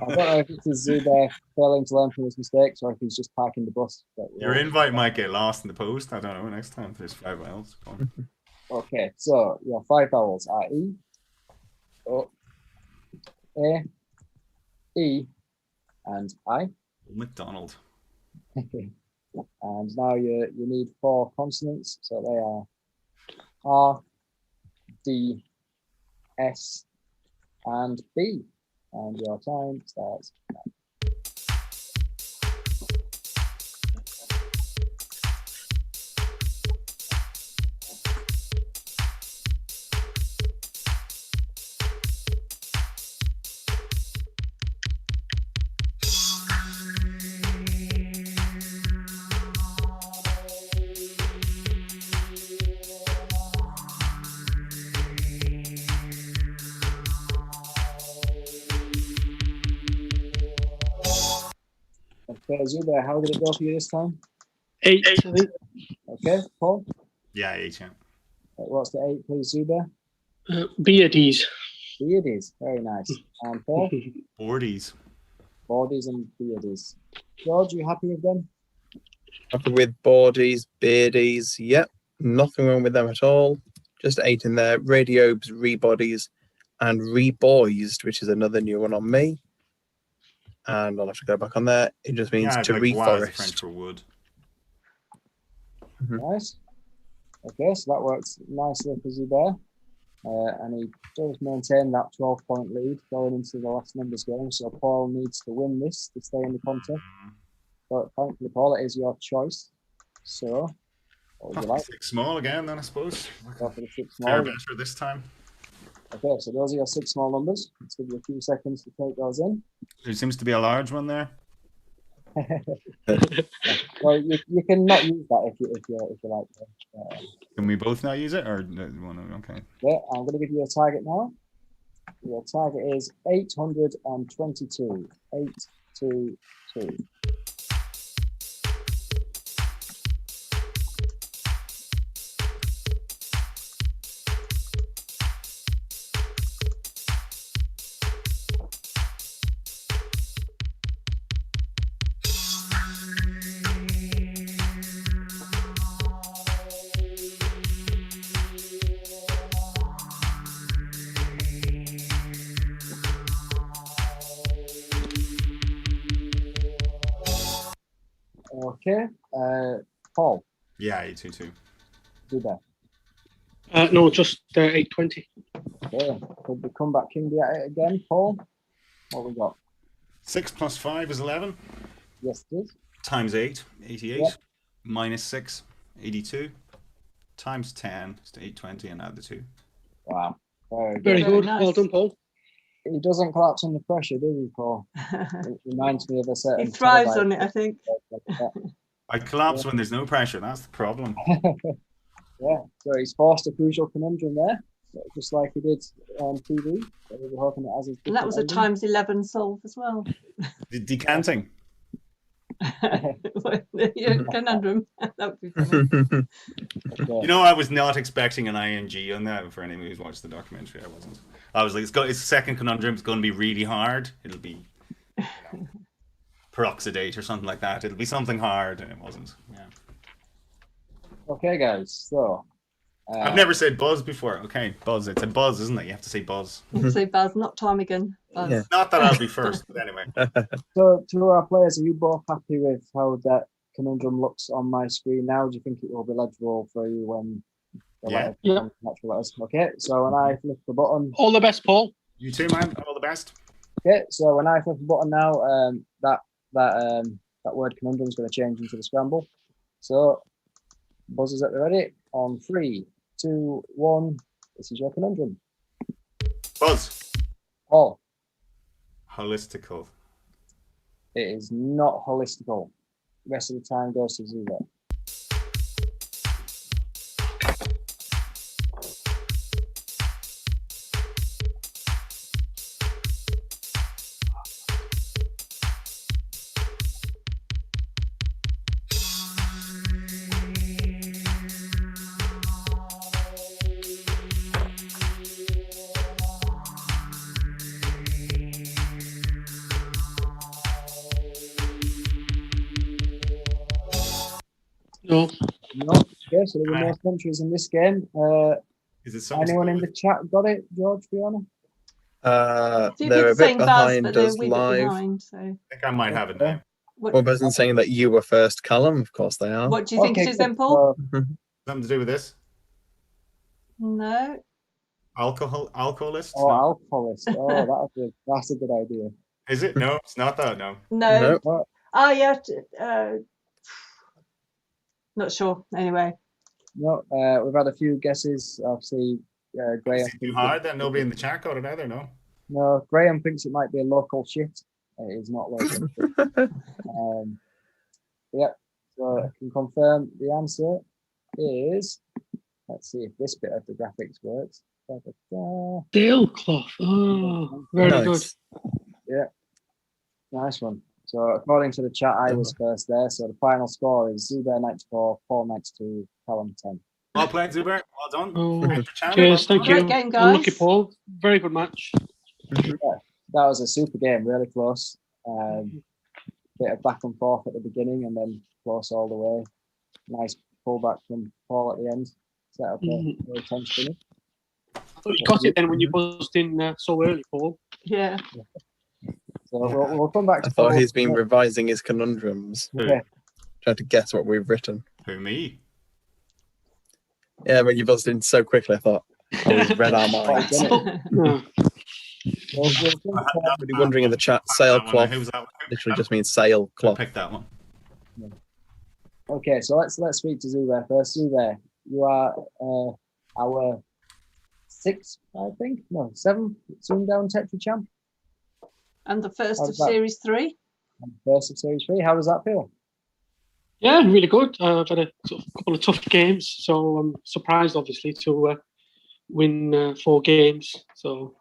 don't know if it's Zubair failing to learn from his mistakes or if he's just parking the bus. But, Your invite might get lost in the post. I don't know. Next time there's 5 vowels. Go on. Okay, so your 5 vowels are E, O, A, E, and I. McDonald. And now you need 4 consonants, so they are R, D, S, and B. And your time starts now. Okay, Zubair, how did it go for you this time? 8, I think. Okay, Paul, Yeah, 8, yeah. what's the 8, please, Zubair? Beardies. Beardies, very nice. And Paul, Boardies. Bordies and Beardies. George, you happy with them? Happy with boardies, beardies. Yep, nothing wrong with them at all. Just 8 in there. Radiobes, rebodies, and reboised, which is another new one on me. And I'll have to go back on there. It just means Yeah, to like bois is French reforest. for wood. Nice. Okay, so that works nicely for Zubair. And he does maintain that 12-point lead going into the last numbers game. So Paul needs to win this to stay in the contest. But thankfully, Paul, it is your choice. So, what would you like? 6 small again, then I suppose. Go for the 6 Fair small. better this time. Okay, so those are your 6 small numbers. Let's give you a few seconds to take those in. There seems to be a large one there. Well, you can not use that if you like. Can we both not use it, or okay? Yeah, I'm going to give you a target now. Your target is 822. 822. Okay, Paul, Yeah, 822. do that. No, just 820. Okay, could the comeback king be at it again, Paul? What we got? 6 plus 5 is 11. Yes, it is. Times 8, 88. Yep. Minus 6, 82. Times 10 is 820, and add the 2. Wow, very good. Very good. nice. Well done, Paul. He doesn't collapse under pressure, does he, Paul? It reminds me of a certain. He thrives turbine. on it, I think. I collapse when there's no pressure. That's the problem. Yeah, so he's forced a crucial conundrum there, just like he did on TV. So we were hoping it has his And that was a different times 11 solve as well. Decanting. Yeah, conundrum. That would be funny. ending. You know, I was not expecting an ing on that. For anyone who's watched the documentary, I wasn't. I was like, it's the second conundrum. It's going to be really hard. It'll be peroxidate or something like that. It'll be something hard, and it wasn't. Yeah. Okay, guys. So I've never said buzz before. Okay, buzz. It's a buzz, isn't it? You have to say buzz. So Baz, not ptarmigan. Baz. Yeah. Not that I'll be first, but anyway. So to our players, are you both happy with how that conundrum looks on my screen now? Do you think it will be legible for you when the Yeah. letter Yeah. becomes natural letters? Okay, so when I flip the button, All the best, Paul. You too, man. All the best. okay, so when I flip the button now, that word conundrum is going to change into the scramble. So buzzers at the ready on 3, 2, 1. This is your conundrum. Buzz. Paul, Holistical. it is not holistical. The rest of the time goes to 0. No. No. Okay, so there were more countries in this game. Is it something? Anyone in the chat got it, George, Fiona? They're a bit saying Buzz, behind but they're a us wee bit live. behind. So I think I might have it now. Well, Buzzin saying that you were first, Callum. Of course they are. What do you think it is then, good. Paul? Something to do with this? No. Alcoholist? Oh, No. alcoholist. Oh, that's a good idea. Is it? No, it's not that. No. No. No. Oh, yeah. Not sure. Anyway. No, we've had a few guesses. Obviously, Graham. Is it too hard? Then nobody in the chat got it either. No. No, Graham thinks it might be a local shit. It is not local. Yeah, so I can confirm the answer is. Let's see if this bit of the graphics works. Sailcloth. Oh, very good. Yeah, nice one. So according to the chat, I was first there. So the final score is Zubair 94, Paul 92, Callum 10. Well played, Zubair. Well done. Oh, cheers, thank you. Great game, guys. Unlucky Paul. Very good match. Yeah, that was a super game, really close. Bit of back and forth at the beginning and then close all the way. Nice pullback from Paul at the end. Set up a very tense finish. I thought you got it then when you buzzed in so early, Paul. Yeah. So we'll come back to I thought Paul. he's been revising his conundrums. Yeah. Trying to guess what we've written. Who, me? Yeah, when you buzzed in so quickly, I thought, we've read our minds. No. Somebody wondering in the chat, sailcloth Who's that one? literally just means sailcloth. Pick that one. Okay, so let's speak to Zubair first. Zubair, you are our seventh ZoomDown Tetra champ. And the first How's of that? Series 3. And first of Series 3. How does that feel? Yeah, really good. I've had a couple of tough games, so I'm surprised, obviously, to win 4 games. So,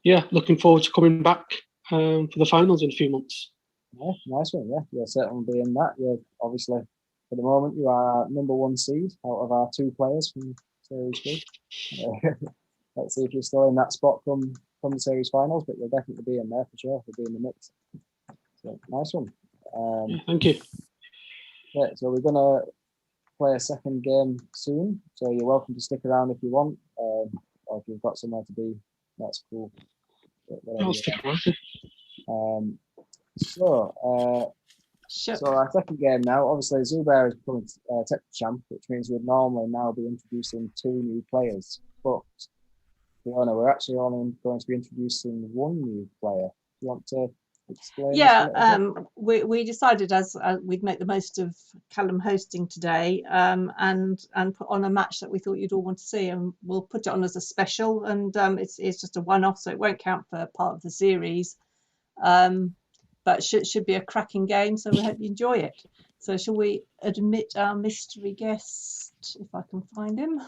yeah, looking forward to coming back for the finals in a few months. Yeah, nice one. Yeah, you'll certainly be in that. You're obviously, for the moment, you are number 1 seed out of our 2 players from Series 3. Let's see if you're still in that spot from the series finals, but you'll definitely be in there for sure. You'll be in the mix. So nice one. Yeah, thank you. Yeah, so we're gonna play a second game soon. So you're welcome to stick around if you want, or if you've got somewhere to be, that's cool. I'll stick around. So our second game now, obviously Zubair is becoming Tetra champ, which means we'd normally now be introducing 2 new players. But Fiona, we're actually only going to be introducing 1 new player. Do you want to explain? Yeah, we decided as we'd make the most of Callum hosting today, and put on a match that we thought you'd all want to see, and we'll put it on as a special, and it's just a one-off, so it won't count for part of the series, but should be a cracking game, so we hope you enjoy it. So shall we admit our mystery guest, if I can find him?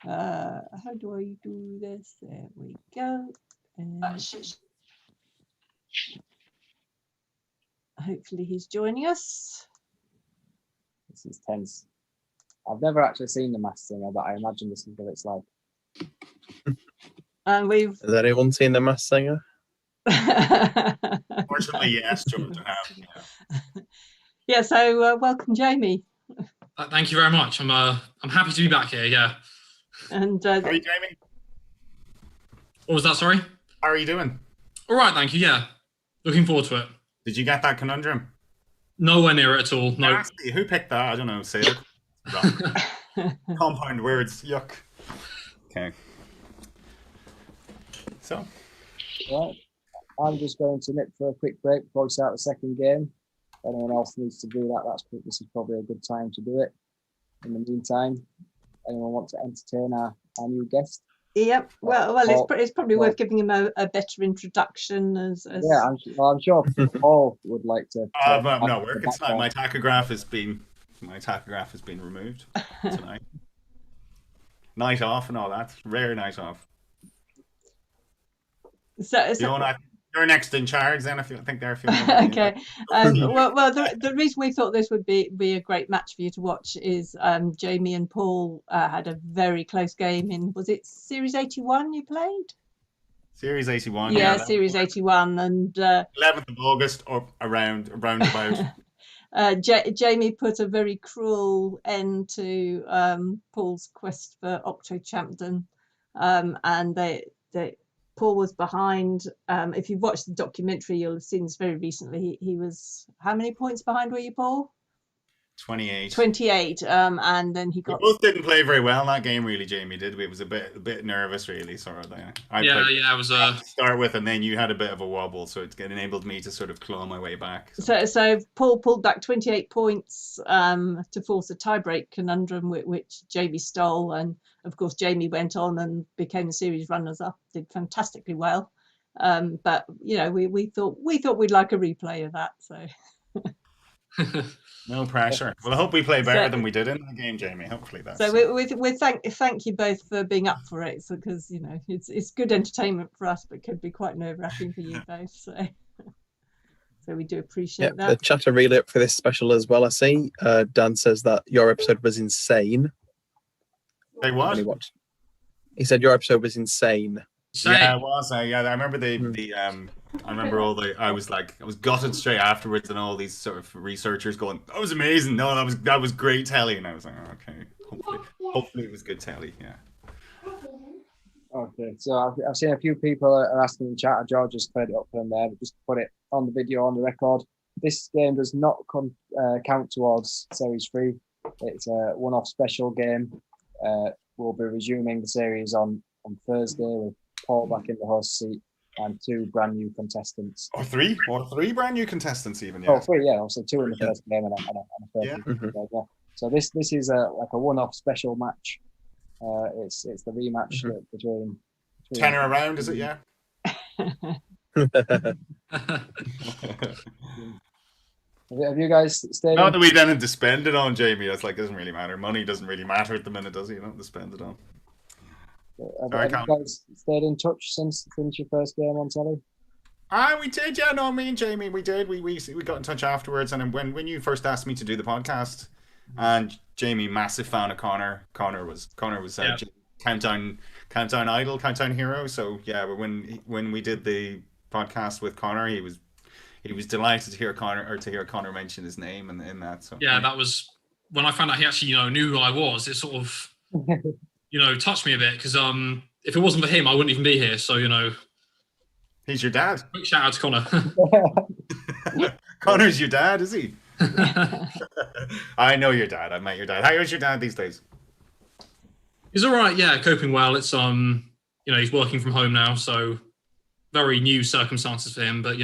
How do I do this? There we go. Hopefully he's joining us. This is tense. I've never actually seen The Masked Singer, but I imagine this is what it's like. And we've. Has anyone seen The Masked Singer? Unfortunately, yes, children have. Yeah. Yeah, so welcome, Jamie. Thank you very much. I'm happy to be back here. Yeah. And How are you, Jamie? What was that? Sorry. How are you doing? All right, thank you. Yeah, looking forward to it. Did you get that conundrum? Nowhere near it at all. No. Nasty. Who picked that? I don't know. Sail. Compound words. Yuck. Okay. So. Right. I'm just going to nip for a quick break before we start the second game. If anyone else needs to do that, this is probably a good time to do it. In the meantime, anyone want to entertain our new guest? Yep. Well, it's probably worth giving him a better introduction. Yeah, I'm sure Paul would like to. No, it's not. My tachograph has been removed tonight. Night off and all that. Rare night off. So you're next in charge then. If you think there are a few. Okay. Well, the reason we thought this would be a great match for you to watch is Jamie and Paul had a very close game in, was it Series 81 you played? Series 81. Yeah, Series 81, and 11th of August or around about. Jamie put a very cruel end to Paul's quest for octochampdom, and Paul was behind. If you've watched the documentary, you'll have seen this very recently. He was, how many points behind were you, Paul? 28. 28, and then he got. We both didn't play very well in that game, really. Jamie, did we? It was a bit nervous, really. Sort of. I was to start with, and then you had a bit of a wobble, so it enabled me to sort of claw my way back. So Paul pulled back 28 points to force a tiebreak conundrum, which Jamie stole, and of course Jamie went on and became the series runners-up, did fantastically well. But you know, we thought we'd like a replay of that. So. No pressure. Well, I hope we play better than we did in the game, Jamie. Hopefully that's. So we thank you both for being up for it, because you know it's good entertainment for us, but could be quite nerve-wracking for you both. So we do appreciate that. The chat are really up for this special as well. I see. Dan says that your episode was insane. Hey, what? He said your episode was insane. Yeah, it was. Yeah, I remember I remember I was gutted straight afterwards, and all these sort of researchers going, "That was amazing." No, that was great telly, and I was like, oh, okay, hopefully it was good telly. Yeah. Okay, so I've seen a few people are asking in the chat. George just cleared it up from there, but just to put it on the video, on the record. This game does not count towards Series 3. It's a one-off special game. We'll be resuming the series on Thursday with Paul back in the host seat and 2 brand new contestants. Or three brand new contestants even. Yeah. Oh, 3, yeah. Also 2 in the first game and a third. Yeah. So this is like a one-off special match. It's the rematch between tenner around, is it? Yeah. Have you guys stayed? Not that we didn't to spend it on, Jamie. It's like, doesn't really matter. Money doesn't really matter at the minute, does it? You don't have to spend it on. Have you guys stayed in touch since your first game on telly? We did, yeah. No, me and Jamie, we did. We got in touch afterwards, and when you first asked me to do the podcast, and Jamie, massive fan of Connor. Connor was countdown idol, countdown hero. So yeah, when we did the podcast with Connor, he was delighted to hear Connor mention his name and in that. So yeah, that was when I found out he actually knew who I was. It sort of touched me a bit, because if it wasn't for him, I wouldn't even be here. So he's your dad. Quick shout out to Connor. Connor's your dad, is he? I know your dad. I met your dad. How is your dad these days? He's all right. Yeah, coping well. It's he's working from home now, so very new circumstances for him. But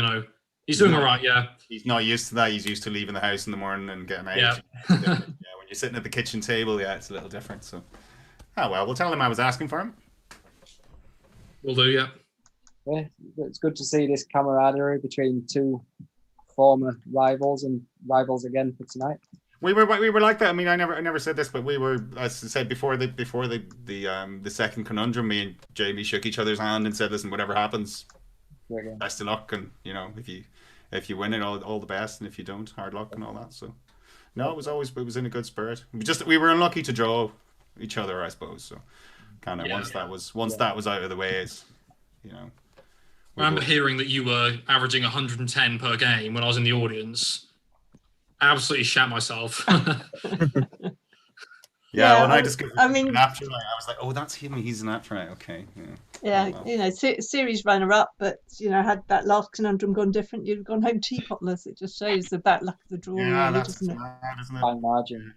he's doing all right. Yeah. He's not used to that. He's used to leaving the house in the morning and getting out. Yeah. Yeah. When you're sitting at the kitchen table, yeah, it's a little different. So, we'll tell him I was asking for him. Will do. Yeah. Yeah, it's good to see this camaraderie between 2 former rivals and rivals again for tonight. We were like that. I mean, I never said this, but we were, as I said before the second conundrum, me and Jamie shook each other's hand and said, "Listen, whatever happens, best of luck, and if you win it, all the best, and if you don't, hard luck and all that." So no, it was in a good spirit. We were unlucky to draw each other, I suppose. So kind of once that was out of the way, it's I remember hearing that you were averaging 110 per game when I was in the audience. I absolutely shat myself. Yeah, when I discovered an after, I was like, "Oh, that's him. He's an after." Okay. Yeah, series runner-up, but had that last conundrum gone different, you'd have gone home teapotless. It just shows the bad luck of the draw, really, doesn't it? Mad, isn't it? Fine margin.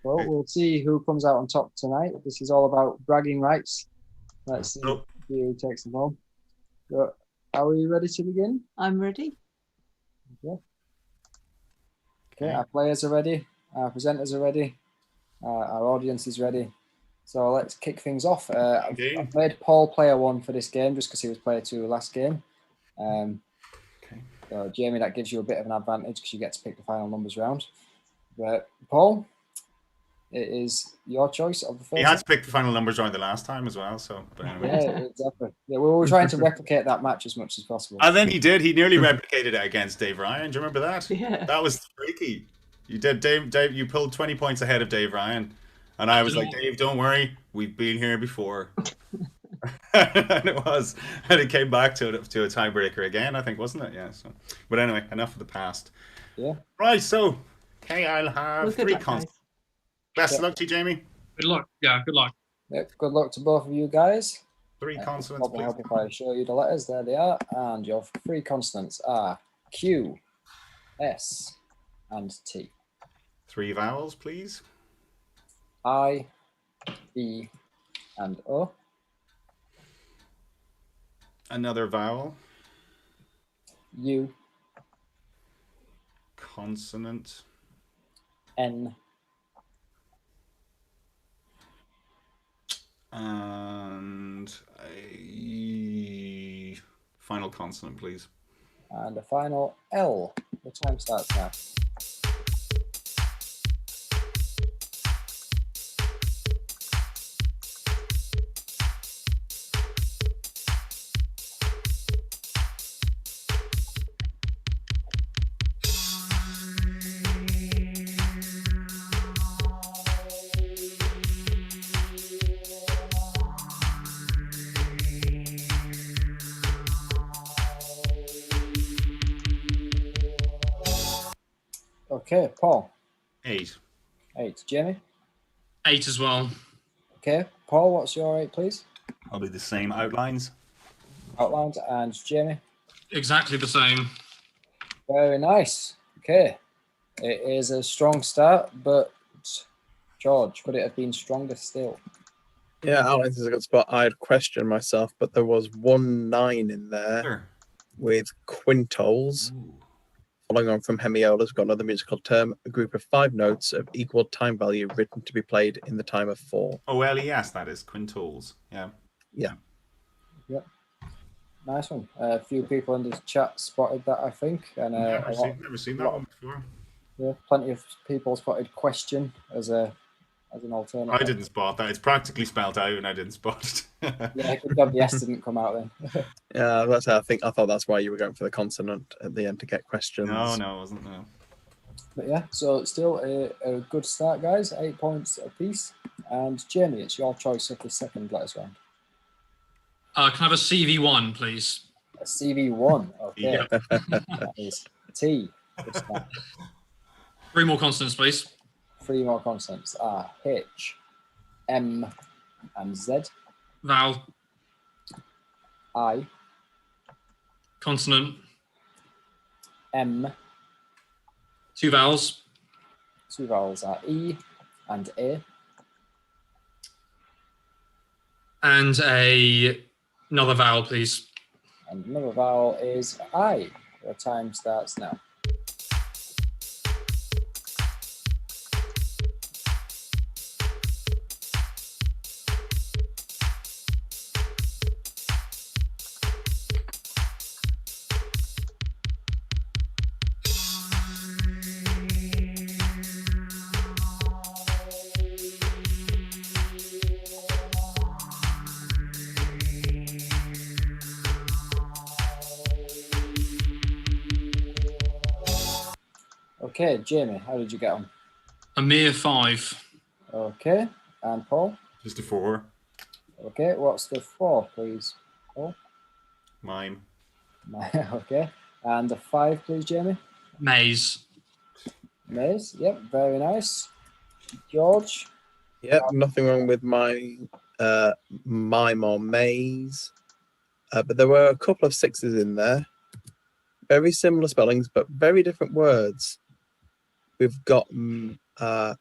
Well, we'll see who comes out on top tonight. This is all about bragging rights. Let's see who takes them home. So, are we ready to begin? I'm ready. Okay, our players are ready. Our presenters are ready. Our audience is ready. So let's kick things off. I've made Paul player 1 for this game just because he was player 2 last game. So Jamie, that gives you a bit of an advantage because you get to pick the final numbers round. But Paul, it is your choice of the first. He had to pick the final numbers round the last time as well. So, but anyway. Yeah, exactly. Yeah, we were trying to replicate that match as much as possible. And then he did. He nearly replicated it against Dave Ryan. Do you remember that? Yeah. That was freaky. You did, Dave. You pulled 20 points ahead of Dave Ryan, and I was like, "Dave, don't worry. We've been here before." And it came back to a tiebreaker again, I think, wasn't it? Yeah. So, but anyway, enough of the past. Yeah. Right, so, okay, I'll Well, have good 3 luck, consonants. guys. Best Yeah. of luck to you, Jamie. Good luck. Yeah, good luck. Yep. Good luck to both of you guys. 3 consonants, Bob will please. help if I show you the letters. There they are. And your 3 consonants are Q, S, and T. 3 vowels, please. I, E, and O. Another vowel. U, Consonant. N, And a final consonant, please. and a final L. The time starts now. Okay, Paul. 8. 8. Jamie. 8 as well. Okay, Paul, what's your 8, please? Probably the same outlines. Outlined. And Jamie. Exactly the same. Very nice. Okay, it is a strong start, but George, could it have been stronger still? Yeah, outlines is a good spot. I'd question myself, but there was 1 9 in there Sure. with quintoles. Ooh. Following on from hemiola's got another musical term, a group of 5 notes of equal time value written to be played in the time of 4. OLES, that is, quintoles. Yeah. Yep. Nice one. A few people in the chat spotted that, I think, and Never a lot, seen that lot- one before. yeah, plenty of people spotted question as an alternative. I didn't spot that. It's practically spelled out, and I didn't spot it. Yeah, good job the S didn't come out then. Yeah, I thought that's why you were going for the consonant at the end to get questions. No, it wasn't. No. But yeah, so still a good start, guys. 8 points apiece. And Jamie, it's your choice of the second letters round. Can I have a CV1, please? A CV1. Okay. Yeah. That is T. Good start. 3 more consonants, please. 3 more consonants are H, M, and Z. Vowel, I, consonant, M. 2 vowels, 2 vowels are E and A. and another vowel, please. And another vowel is I. Your time starts now. Okay, Jamie, how did you get on? A mere 5. Okay, and Paul? Just a 4. Okay, what's the 4, please, Paul? Mime. Okay, and the 5, please, Jamie? Maze. Maze, yep, very nice. George? Yep, nothing wrong with my mime or maze. But there were a couple of 6s in there. Very similar spellings, but very different words. We've got mitai,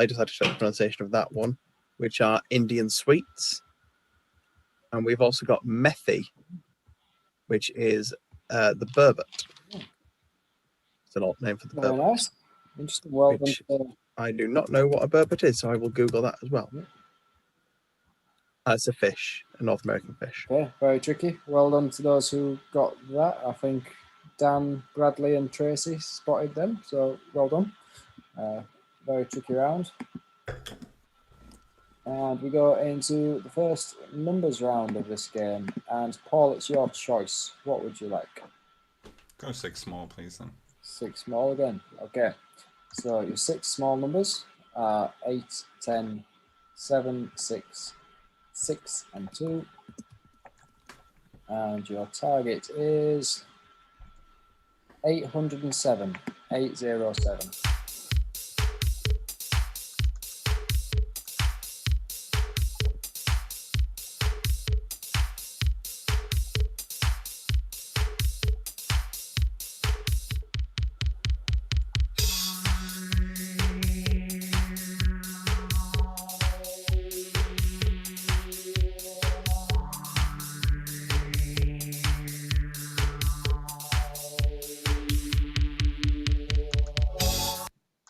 just had to check the pronunciation of that one, which are Indian sweets. And we've also got methi, which is the burbot. It's an alt name for the Very burbot. nice. Interesting. Well Which- done. I do not know what a burbot is, so I will Google that as well. It's a fish, a North American fish. Okay, very tricky. Well done to those who got that. I think Dan, Bradley, and Tracy spotted them, so well done. Very tricky round. And we go into the first numbers round of this game. And Paul, it's your choice. What would you like? Go 6 small, please, then. 6 small again. Okay. So your 6 small numbers are 8, 10, 7, 6, 6, and 2. And your target is 807. 807.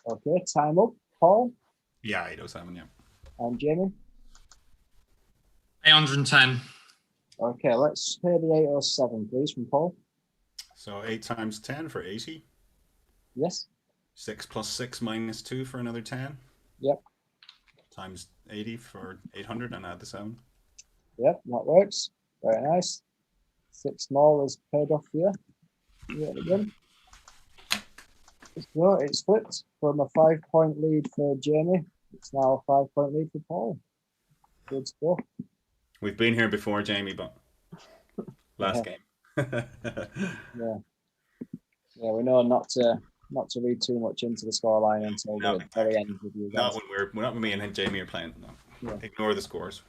Okay, time up. Paul Yeah, 807. Yeah. and Jamie. 810. Okay, let's hear the 807, please, from Paul. So 8 times 10 for 80. Yes. 6 plus 6 minus 2 for another 10. Yep. Times 80 for 800 and add the 7. Yep, that works. Very nice. 6 more is paid off here. Yet again. So it's flipped from a 5-point lead for Jamie. It's now a 5-point lead for Paul. Good stuff. We've been here before, Jamie, but last game. Yeah. Yeah, we know not to read too much into the scoreline until No, the very end with you guys. Not when me and Jamie are playing. No. Yeah. Ignore the scores.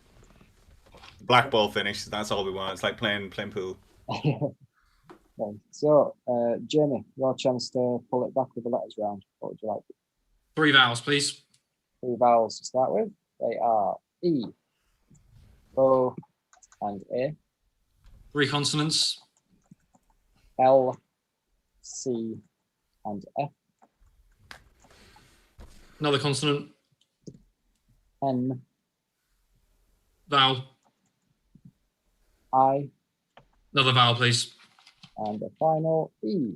Black ball finish. That's all we want. It's like playing pool. Okay. So, Jamie, your chance to pull it back with the letters round. What would you like? 3 vowels, please. 3 vowels to start with. They are E, O, and A. 3 consonants. L, C, and F. Another consonant. N, Vowel. I, Another vowel, please. and the final E.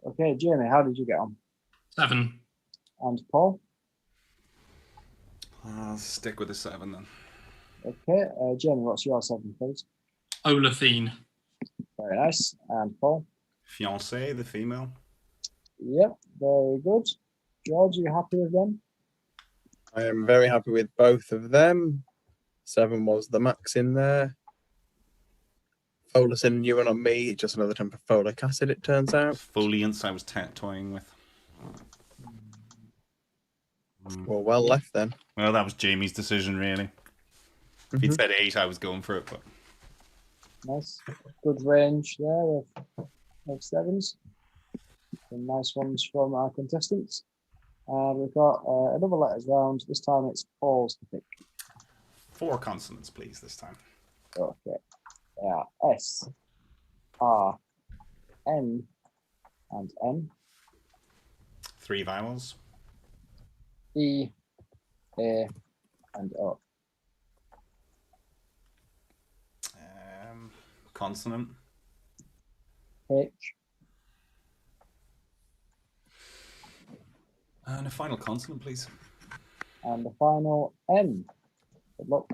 Okay, Jamie, how did you get on? 7. And Paul? I'll stick with the 7 then. Okay, Jamie, what's your 7, please? Olafine. Very nice. And Paul? Fiancée, the female. Yep, very good. George, are you happy with them? I am very happy with both of them. 7 was the max in there. Folacin, you and on me, just another type of folic acid, it turns out. Foliants I was toying with. Well left then. Well, that was Jamie's decision, really. If he'd said 8, I was going for it, but Nice. Good range there of 7s. Some nice ones from our contestants. And we've got another letters round. This time it's Paul's to pick. 4 consonants, please, this time. Okay. They are S, R, N, and N. 3 vowels. E, A, and O. Consonant. H. And a final consonant, please. And the final N. Good luck.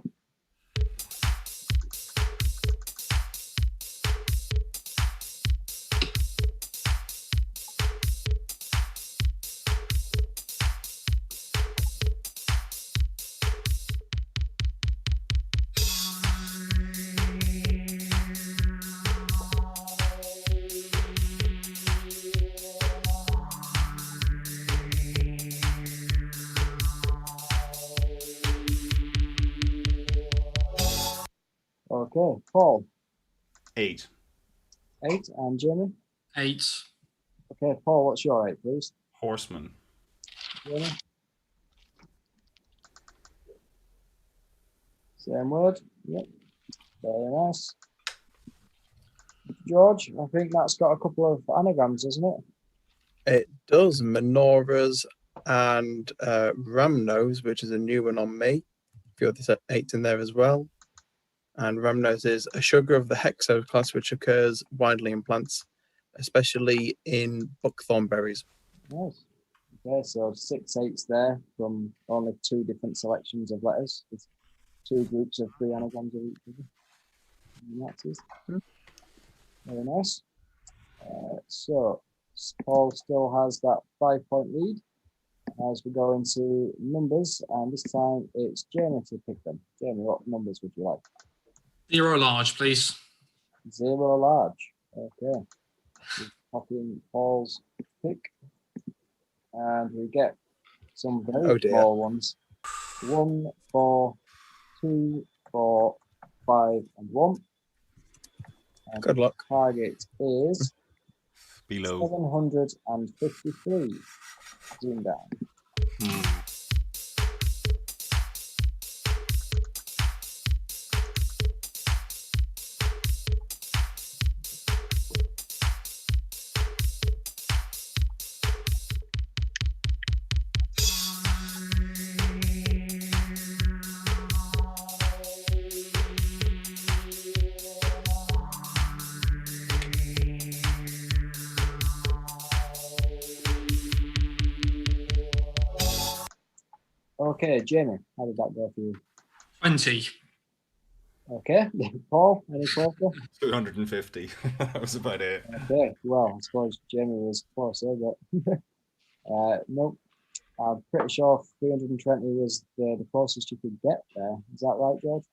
Okay, Paul. 8. 8, and Jamie. 8. Okay, Paul, what's your 8, please? Horseman. Jamie. Same word. Yep. Very nice. George, I think that's got a couple of anagrams, isn't it? It does. Menorahs and Ramnos, which is a new one on me. A few other 8s in there as well. And Ramnos is a sugar of the hexose class, which occurs widely in plants, especially in buckthorn berries. Nice. Okay, so 6 8s there from only 2 different selections of letters. With 2 groups of 3 anagrams of each other. And that's it. Very nice. So Paul still has that 5-point lead as we go into numbers, and this time it's Jamie to pick them. Jamie, what numbers would you like? 0 large, please. 0 large. Okay. Just copying Paul's pick. And we get some very small ones. 1, 4, 2, 4, 5, and 1. And Good luck. Target is Below 753. Zoom down. Okay, Jamie, how did that go for you? 20. Okay, Paul, any closer? 250. That was about it. Okay, well, I suppose Jamie was closer, but nope. I'm pretty sure 320 was the closest you could get there. Is that right, George?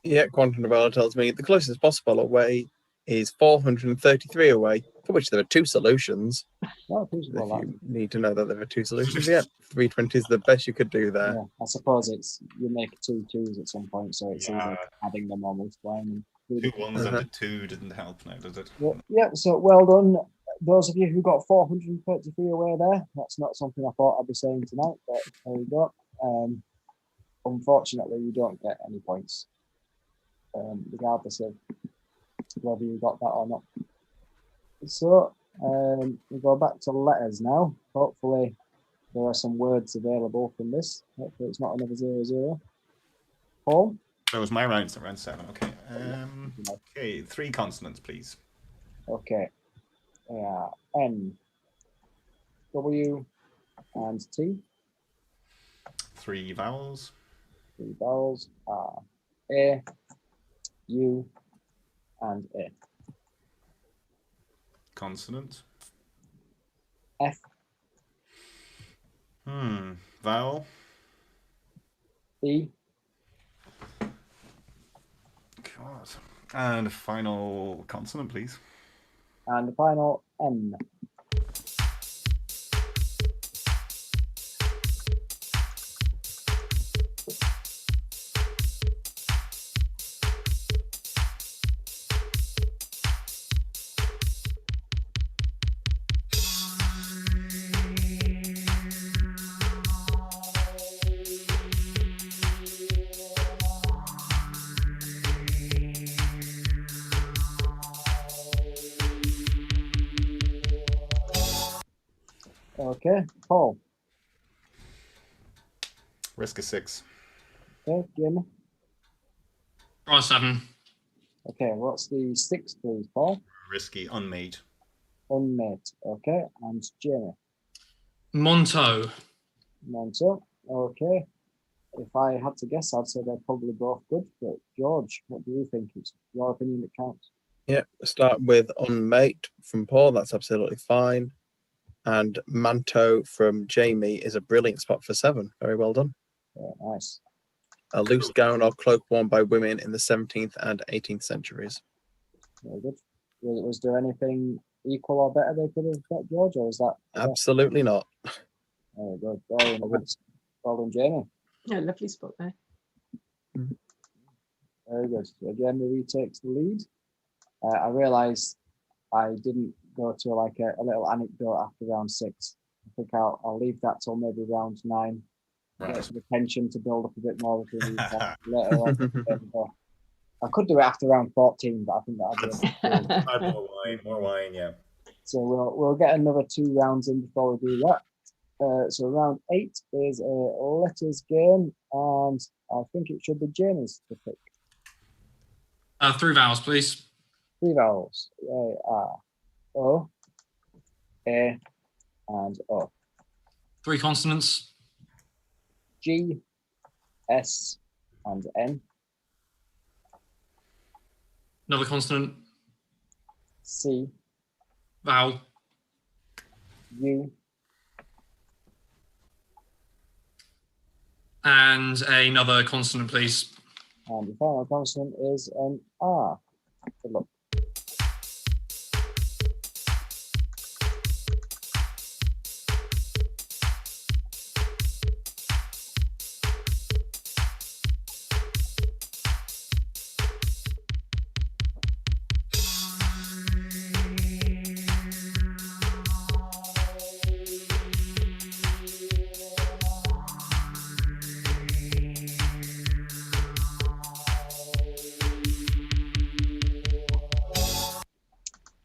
Yeah, Quantum Developer tells me the closest possible away is 433 away, for which there are 2 solutions. No, If you need to know that there are 2 solutions, yeah, 320 is the best you could do there. Yeah, I suppose it's you make 2 2s at some point, so it's Yeah. either adding them or multiplying them. 2 1s and a 2 didn't help now, does it? Yeah, so well done. Those of you who got 433 away there, that's not something I thought I'd be saying tonight, but there you go. Unfortunately, you don't get any points, regardless of whether you got that or not. So we go back to letters now. Hopefully, there are some words available from this. Hopefully, it's not another 0 0. Paul? That was my round, so round 7. Okay. Okay, 3 consonants, please. Okay. N, W, and T. 3 vowels. 3 vowels are A, U, and A. Consonant. F. Vowel. E. God. And final consonant, please. And the final M. Okay, Paul. Risk of 6. Okay, Jamie. Try 7. Okay, what's the 6, please, Paul? Risky, unmade. Unmade. Okay, and Jamie. Monto. Monto. Okay. If I had to guess, I'd say they're probably both good. But George, what do you think? It's your opinion that counts. Yeah, start with unmate from Paul. That's absolutely fine. And Manto from Jamie is a brilliant spot for 7. Very well done. Yeah, nice. A loose gown or cloak worn by women in the 17th and 18th centuries. Very good. Was there anything equal or better they could have got, George, or was that? Absolutely not. Very good. Very nice. Well done, Jamie. Yeah, lovely spot there. Very good. So Jamie retakes the lead. I realised I didn't go to like a little anecdote after round 6. I think I'll leave that till maybe round 9. Right. Get some attention to build up a bit more between these later on. I could do it after round 14, but I think that'll be Add more wine, yeah. So we'll get another 2 rounds in before we do that. So round 8 is a letters game, and I think it should be Jamie's to pick. 3 vowels, please. 3 vowels. They are O, A, and O. 3 consonants. G, S, and N. Another consonant. C, Vowel. U, And another consonant, please. and the final consonant is an R. Good luck.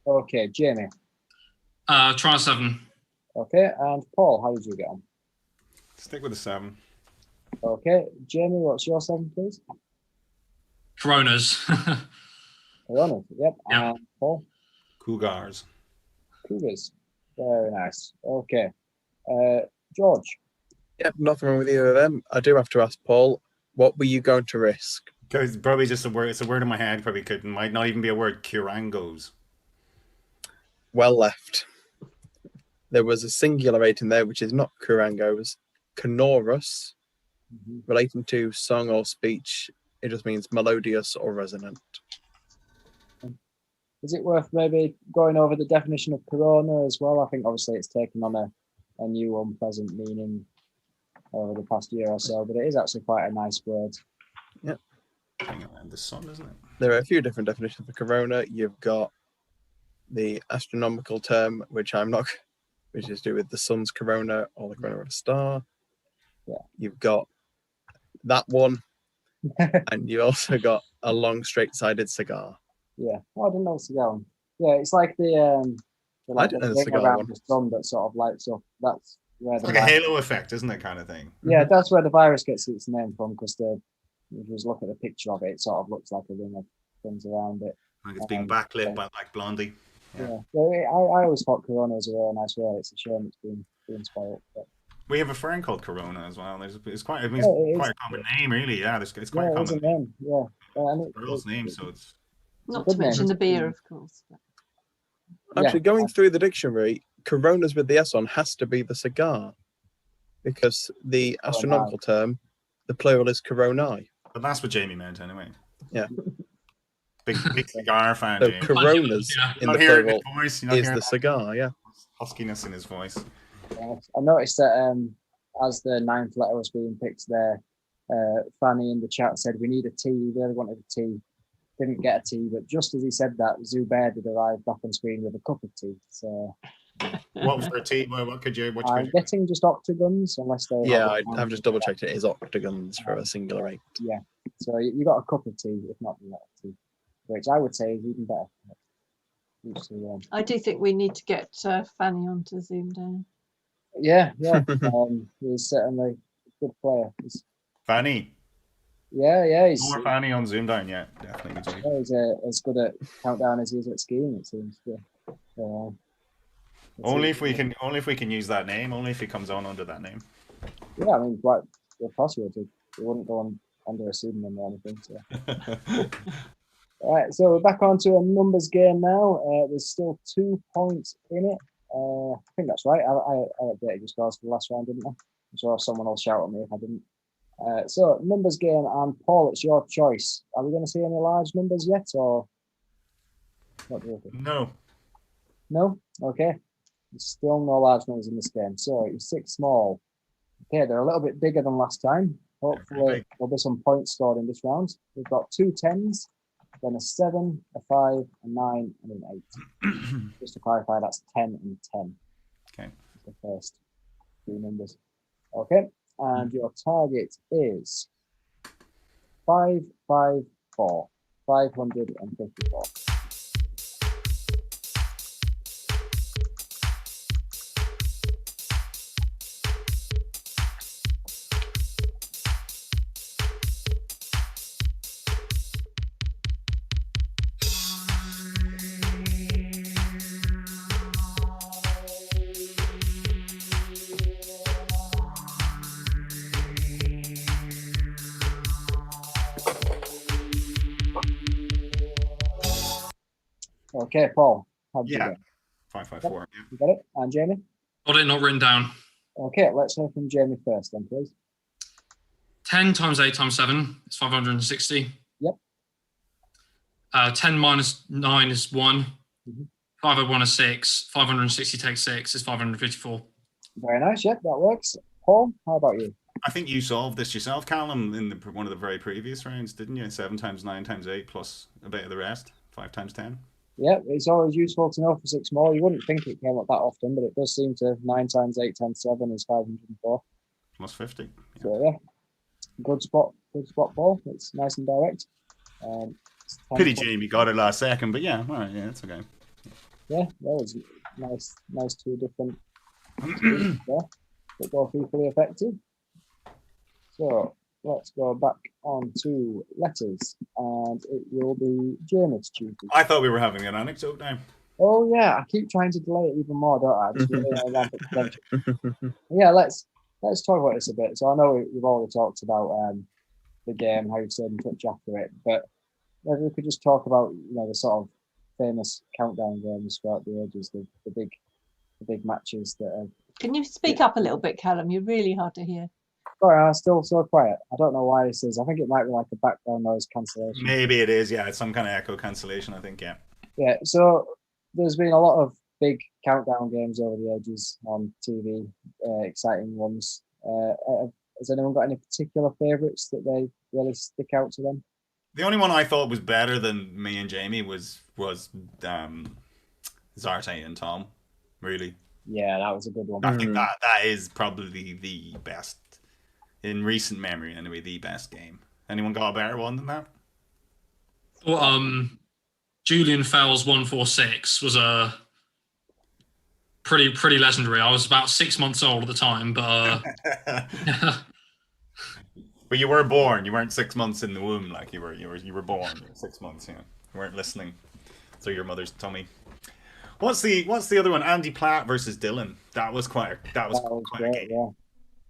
Okay, Jamie. Try 7. Okay, and Paul, how did you get on? Stick with the 7. Okay, Jamie, what's your 7, please? Coronas. Corona. Yep. Yeah. And Paul? Cougars. Cougars. Very nice. Okay. George. Yep, nothing wrong with either of them. I do have to ask Paul, what were you going to risk? Because probably just a word. It's a word in my head. Probably couldn't. Might not even be a word. Kurangos. Well left. There was a singular rating there, which is not kurangos. Canorous, relating to song or speech. It just means melodious or resonant. Is it worth maybe going over the definition of corona as well? I think obviously it's taken on a new unpleasant meaning over the past year or so, but it is actually quite a nice word. Yep. Hang around the sun, isn't it? There are a few different definitions for corona. You've got the astronomical term, which is to do with the sun's corona or the corona of a star. Yeah. You've got that one, and you also got a long, straight-sided cigar. Yeah. Oh, I didn't know cigar. Yeah, it's like the I didn't know the ring cigar around one. the sun that sort of lights up. That's where It's the like a virus, halo effect, isn't it? Kind of thing. yeah, that's where the virus gets its name from, because if you just look at the picture of it, it sort of looks like a ring of things around it. Like it's being backlit by like Blondie. Yeah. So I always thought corona was a really nice word. It's a shame it's been spoiled. But We have a friend called Corona as well. It's quite. I mean, Yeah, it's it is. quite a common name, really. Yeah, it's quite yeah, a it's a common name. Yeah. And girl's name. So it's. Not good to mention name. the beer, of course. But Actually, going through the dictionary, coronas with the S on has to be the cigar, because the astronomical term, the plural is coronae. But that's what Jamie meant anyway. Yeah. Big cigar fan, So Jamie. coronas Yeah. in Not the hearing plural his voice. You're not is hearing the cigar, yeah. that huskiness in his voice. I noticed that as the 9th letter was being picked there, Fanny in the chat said we need a T. We really wanted a T. Didn't get a T, but just as he said that, Zubair did arrive back on screen with a cup of tea. So What for a T? What could you? What I'm could you? getting just octagons, unless they. Yeah, have it I've just double checked it is octagons for a singular rate. Yeah. So you got a cup of tea, if not a tea, which I would say is even better. I do think we need to get Fanny onto ZoomDown. Yeah. He's certainly a good player. Fanny. He's More Fanny on ZoomDown, yeah, definitely. yeah, he's as good at countdown as he is at skiing, it seems. Yeah. Only if we can use that name. Only if he comes on under that name. Yeah, I mean, quite possible to. It wouldn't go on under a pseudonym or anything. So. All right, so we're back onto a numbers game now. There's still 2 points in it. I think that's right. I updated your scores for the last round, didn't I? I'm sure someone will shout at me if I didn't. So numbers game, and Paul, it's your choice. Are we going to see any large numbers yet, or what do you think? No. No? Okay. There's still no large numbers in this game. So it's 6 small. Okay, they're a little bit bigger than last time. Hopefully there'll be some points scored in this round. We've got 2 10s, then a 7, a 5, a 9, and an 8. Just to clarify, that's 10 and 10. Okay. That's the first 3 numbers. Okay. And your target is 554. 554. Okay, Paul. How did you Yeah, get? 554. Yeah. You got it? And Jamie? Got it not written down. Okay, let's hear from Jamie first then, please. 10 times 8 times 7 is 560. Yep. 10 minus 9 is 1. Mhm. 501 is 6. 560 take 6 is 554. Very nice. Yep, that works. Paul, how about you? I think you solved this yourself, Callum, in one of the very previous rounds, didn't you? 7 times 9 times 8 plus a bit of the rest. 5 times 10. Yeah, it's always useful to know for 6 more. You wouldn't think it came up that often, but it does seem to. 9 times 8 times 7 is 504. Plus 50. Yeah. So yeah, good spot, Paul. It's nice and direct. Pity Jamie got it last second, but yeah, all right, yeah, it's okay. Yeah, that was nice. Two different there, but both equally effective. So let's go back on to letters, and it will be Jamie to choose. I thought we were having an anecdote now. Oh yeah, I keep trying to delay it even more, don't I? Just really ramp up the tension. Yeah, let's talk about this a bit. So I know we've already talked about the game, how you've stayed in touch after it, but maybe we could just talk about the sort of famous countdown games throughout the ages, the big matches that have. Can you speak up a little bit, Callum? You're really hard to hear. Sorry, I'm still so quiet. I don't know why this is. I think it might be like a background noise cancellation. Maybe it is, yeah. It's some kind of echo cancellation, I think, yeah. Yeah, so there's been a lot of big countdown games over the ages on TV, exciting ones. Has anyone got any particular favourites that they really stick out to them? The only one I thought was better than me and Jamie was Zarte and Tom, really. Yeah, that was a good one. I think that is probably the best, in recent memory anyway, the best game. Anyone got a better one than that? Well, Julian Fell's 146 was a pretty legendary. I was about 6 months old at the time, but but you were born. You weren't 6 months in the womb, like you were born 6 months. Yeah, you weren't listening through your mother's tummy. What's the other one? Andy Platt versus Dylan. That was quite a game. Yeah.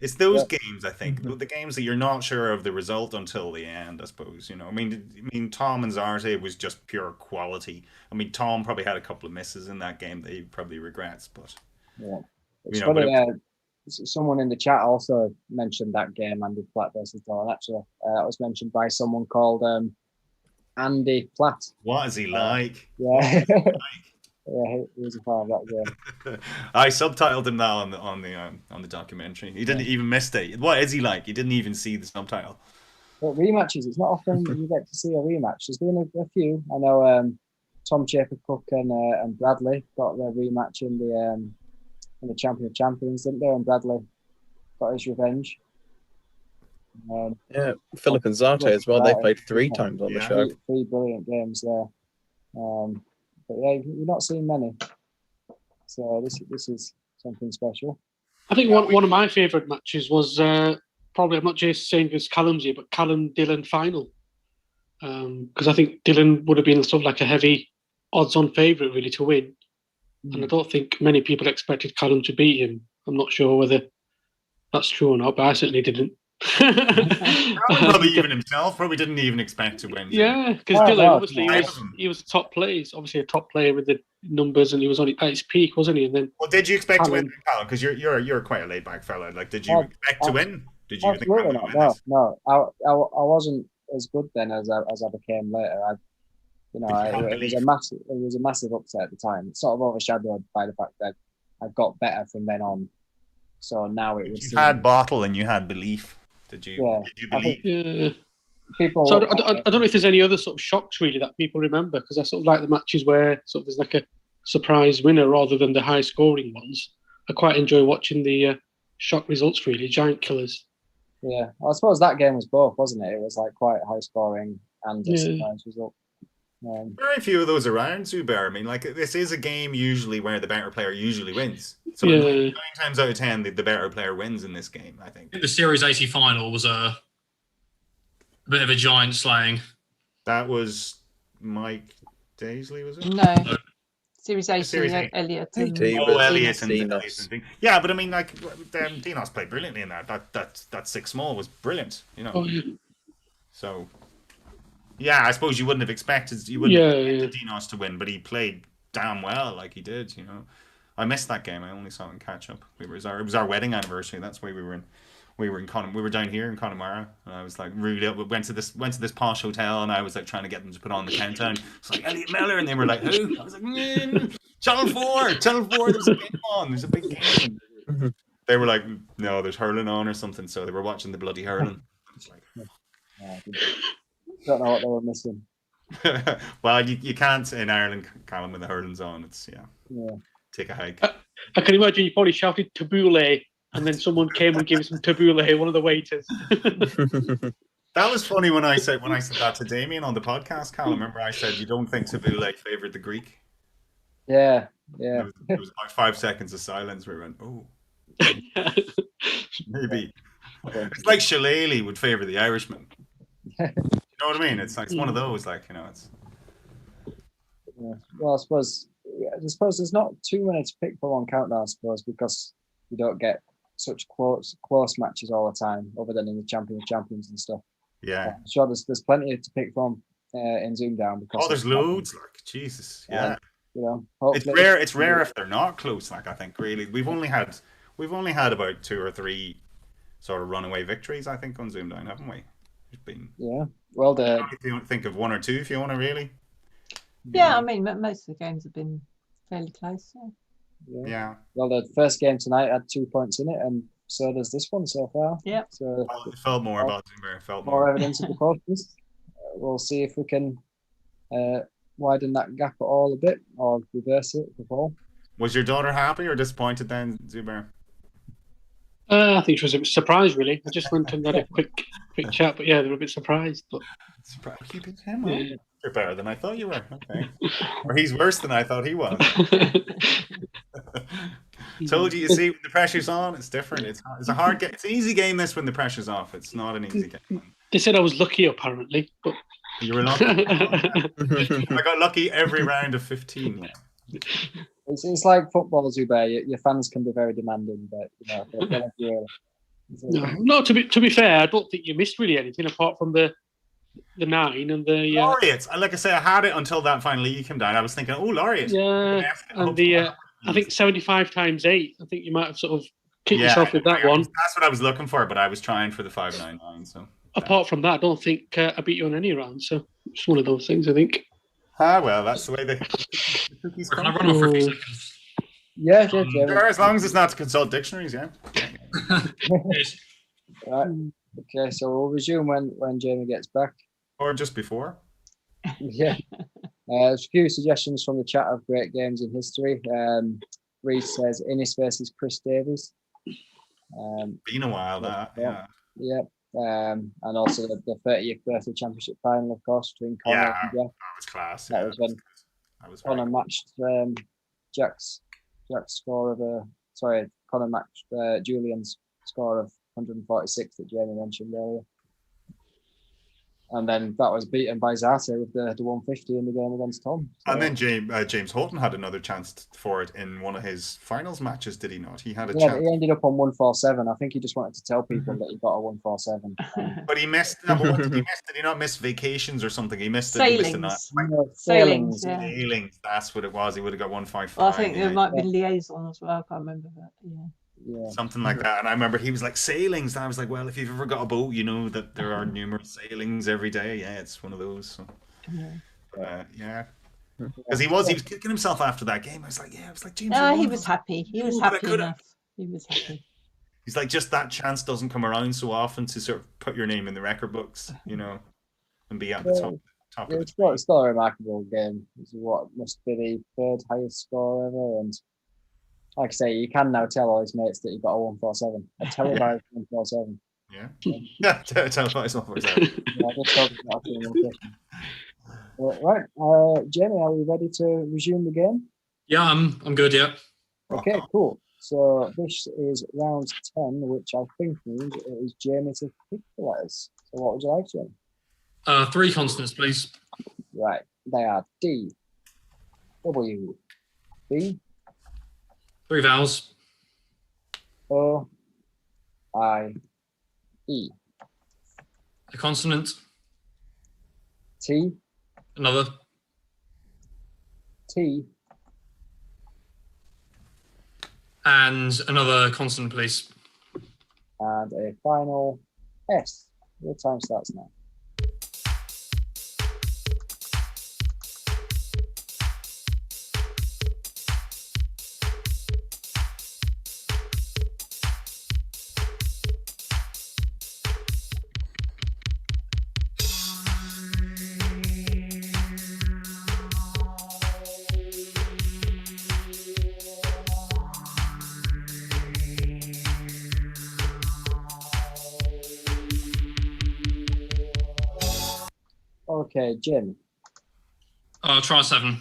It's those games, I think, the games that you're not sure of the result until the end, I suppose. I mean, Tom and Zarte was just pure quality. I mean, Tom probably had a couple of misses in that game that he probably regrets, but yeah, it's funny. Someone in the chat also mentioned that game, Andy Platt versus Dylan. Actually, that was mentioned by someone called Andy Platt. What is he like? Yeah. Yeah, he was a fan of that game. I subtitled him now on the documentary. He didn't even miss it. What is he like? He didn't even see the subtitle. But rematches, it's not often you get to see a rematch. There's been a few. I know Tom Chaper Cook and Bradley got their rematch in the Champion of Champions, didn't they? And Bradley got his revenge. Yeah, Philip and Zarte as well. They played 3 times on the show. Three brilliant games there. But yeah, you're not seeing many. So this is something special. I think one of my favourite matches was probably, I'm not just saying this Callum's here, but Callum-Dylan final. Because I think Dylan would have been sort of like a heavy odds-on favourite really to win. And I don't think many people expected Callum to beat him. I'm not sure whether that's true or not, but I certainly didn't. Probably even himself probably didn't even expect to win. Yeah, because Dylan obviously he was a top player, obviously a top player with the numbers, and he was on at his peak, wasn't he? And then, well, did you expect to win, Callum? Because you're quite a laid back fella. Like, did you expect to win? Did you think Callum would win? No. I wasn't as good then as I became later. It was a massive upset at the time. It's sort of overshadowed by the fact that I got better from then on. So now it was. You had bottle and you had belief. Did you believe? Yeah. People. So I don't know if there's any other sort of shocks really that people remember, because I sort of like the matches where sort of there's like a surprise winner rather than the high scoring ones. I quite enjoy watching the shock results, really, giant killers. Yeah, I suppose that game was both, wasn't it? It was like quite high scoring and a surprise result. Very few of those around, Zubair. I mean, like, this is a game usually where the better player usually wins. So 9 times out of 10, the better player wins in this game, I think. The Series 80 final was a bit of a giant slaying. That was Mike Daisley, was it? No. Series 80, Elliot. Elliot and Dinos. Yeah, but I mean, like, Dinos played brilliantly in that. That 6 small was brilliant, Oh, yeah. So... Yeah, I suppose you wouldn't have expected Dinos to win, but he played damn well, like he did. You know, I missed that game. I only saw it in catch up. It was our wedding anniversary. That's why we were in. We were down here in Connemara, and I was like really up. We went to this posh hotel, and I was like trying to get them to put on the countdown. It's like Elliot Miller, and they were like, "Who?" I was like, Channel 4, Channel 4. There's a game on. There's a big game. They were like, "No, there's hurling on or something." So they were watching the bloody hurling. It's like, don't know what they were missing. well, you can't in Ireland, Callum, when the hurling's on. It's take a hike. I can imagine you probably shouted tabbouleh, and then someone came and gave you some tabbouleh, one of the waiters. That was funny when I said that to Damien on the podcast, Callum. Remember I said you don't think tabbouleh favoured the Greek? Yeah. It was about 5 seconds of silence. We went, oh, maybe. It's like shillelagh would favour the Irishman. You know what I mean? It's like it's one of those, like, you know, it's. Yeah. Well, I suppose there's not too many to pick from on Countdown, I suppose, because you don't get such close matches all the time, other than in the Champion of Champions and stuff. Yeah. I'm sure there's plenty to pick from in ZoomDown, because there's loads, like Jesus. Yeah. You know, it's rare if they're not close. Like, I think really we've only had about 2 or 3 sort of runaway victories, I think, on ZoomDown, haven't we? It's been well, if you think of 1 or 2, if you want to really. Yeah, I mean, most of the games have been fairly close. Yeah. Well, the first game tonight had 2 points in it, and so does this one so far. Yeah. So it felt more about Zubair. Felt more evidence of the cautions. We'll see if we can widen that gap at all a bit, or reverse it before. Was your daughter happy or disappointed then, Zubair? I think she was a bit surprised, really. I just went and had a quick chat, but yeah, they were a bit surprised. But keeping him. You're better than I thought you were. Okay. Or he's worse than I thought he was. Told you. You see, when the pressure's on, it's different. It's a hard game. It's an easy game. This when the pressure's off. It's not an easy game. They said I was lucky, apparently, but you were lucky. I got lucky every round of 15. Yeah. It's like football, Zubair. Your fans can be very demanding, but you know, no. To be fair, I don't think you missed really anything apart from the 9 and the Laureates. Like I say, I had it until that final league came down. I was thinking, oh, Laureates. Yeah, and the I think 75 times 8. I think you might have sort of kicked yourself with that one. That's what I was looking for, but I was trying for the 599. So apart from that, I don't think I beat you on any round. So it's one of those things, I think. Well, that's the way the cookies Can come. I run on for a few seconds? Yeah. Sure, as long as it's not to consult dictionaries, yeah. Yes. Right. Okay, so we'll resume when Jamie gets back. Or just before. Yeah. There's a few suggestions from the chat of great games in history. Reese says Innis versus Chris Davies. Been a while, that. Yeah. Yeah. And also the 30th birthday championship final, of course, between Connor and Jeff. That was class. That was when Connor matched Jack's score of Connor matched Julian's score of 146 that Jamie mentioned earlier. And then that was beaten by Zarte with the 150 in the game against Tom. So. And then James Houghton had another chance for it in one of his finals matches, did he not? He had a chance. He ended up on 147. I think he just wanted to tell people that he got a 147. But he missed. What did he miss? Did he not miss vacations or something? He missed Sailings. Sailings. Sailings. That's what it was. He would have got 155. Well, I think there might be liaison as well. I can't remember that. Yeah. Something like that. And I remember he was like, sailings. And I was like, well, if you've ever got a boat, you know that there are numerous sailings every day. Yeah, it's one of those. So. Yeah. Because he was kicking himself after that game. I was like, James. No, he was happy. He was happy enough. He was happy. He's like, just that chance doesn't come around so often to sort of put your name in the record books, you know, and be at the top of it. It's still a remarkable game. It's what must be the 3rd highest score ever. And like I say, you can now tell all his mates that he got a 147, a televised 147. Yeah, televised 147. Right, Jamie, are we ready to resume the game? Yeah, I'm good. Yeah. Okay, cool. So this is round 10, which I think means it is Jamie to pick the letters. So what would you like, Jamie? 3 consonants, please. Right, they are D, W, B, 3 vowels. O, I, E. A consonant. T. Another. T. And another consonant, please. And a final S. Your time starts now. Okay, Jim. Try 7.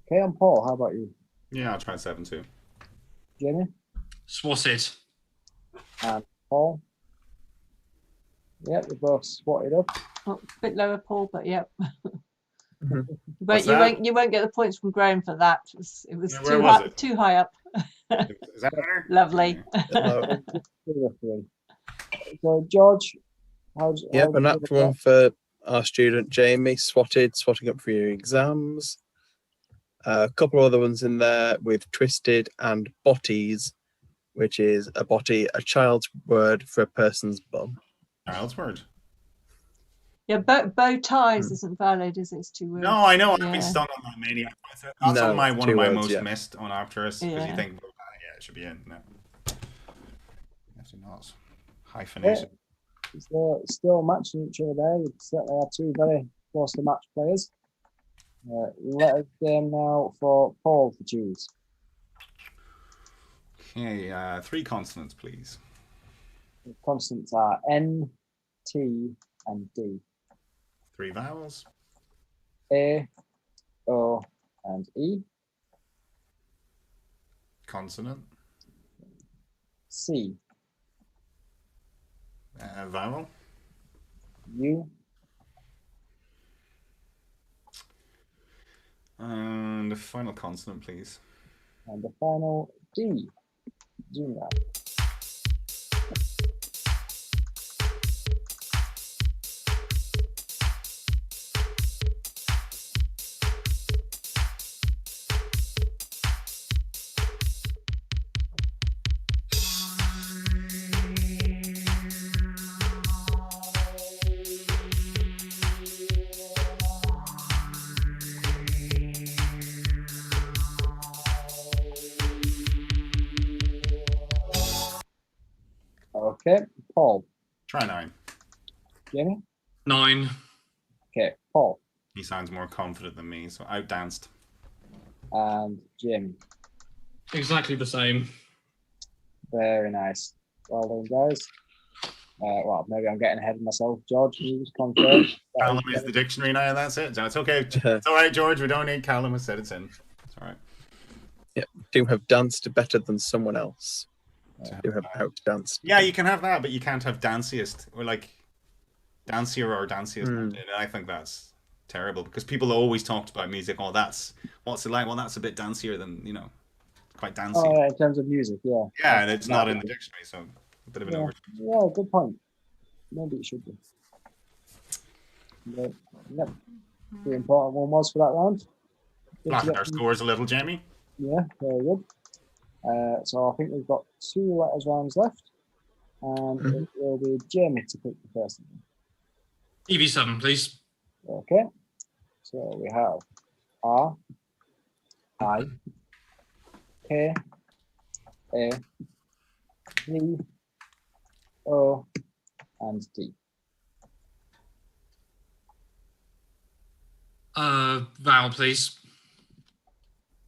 Okay, and Paul, how about you? Yeah, I'll try 7 too. Jimmy Swatted. and Paul. Yep, we're both swatted up. Oh, a bit lower, Paul, but yep. Mhm. What's that? You won't get the points from Graham for that. It was Yeah, where was it? too high up. Is that better? Lovely. Hello. So, George, how's Yep, how's a the natural one for our student Jamie, swatting up for your exams. A couple of other ones in there with twisted and botties, which is a botty, a child's word for a person's bum. Child's word. Yeah, bow ties isn't valid, is it? It's 2 words. No, I know. I've Yeah. been stung on that many. That's No, on one of 2 my words, most yeah. missed on Arcturus because you Yeah. think, yeah, it should be in. No, actually not. Hyphenated. still matching each other there. You certainly have 2 very close to match players. Let us game now for Paul to choose. Okay, 3 consonants, please. The consonants are N, T, and D. 3 vowels. A, O, and E. Consonant. C, Vowel. U, And the final consonant, please. and the final D. Junior. Okay, Paul. Try 9. Jamie? 9. Okay, Paul. He sounds more confident than me, so outdanced. And Jamie. Exactly the same. Very nice. Well done, guys. Well, maybe I'm getting ahead of myself. George, you just confirm. Callum is the dictionary now, and that's it. So it's okay. It's all right, George. We don't need Callum has said it's in. It's all right. Do have danced better than someone else. Do have outdanced. Yeah, you can have that, but you can't have danciest or like dancier or danciest. And I think that's terrible because people always talked about music. Oh, that's what's it like? Well, that's a bit dancier than quite dancey. Oh, yeah, in terms of music, yeah. Yeah, and it's not in the dictionary, so a bit of an over. Yeah, good point. Maybe it should be. But, yep. The important one was for that round. Flatten our scores a little, Jamie. Yeah, very good. So I think we've got 2 letters rounds left. And it will be Jamie to pick the first one. EV7, please. Okay. So we have R, I, K, A, D, O, and D. Vowel, please.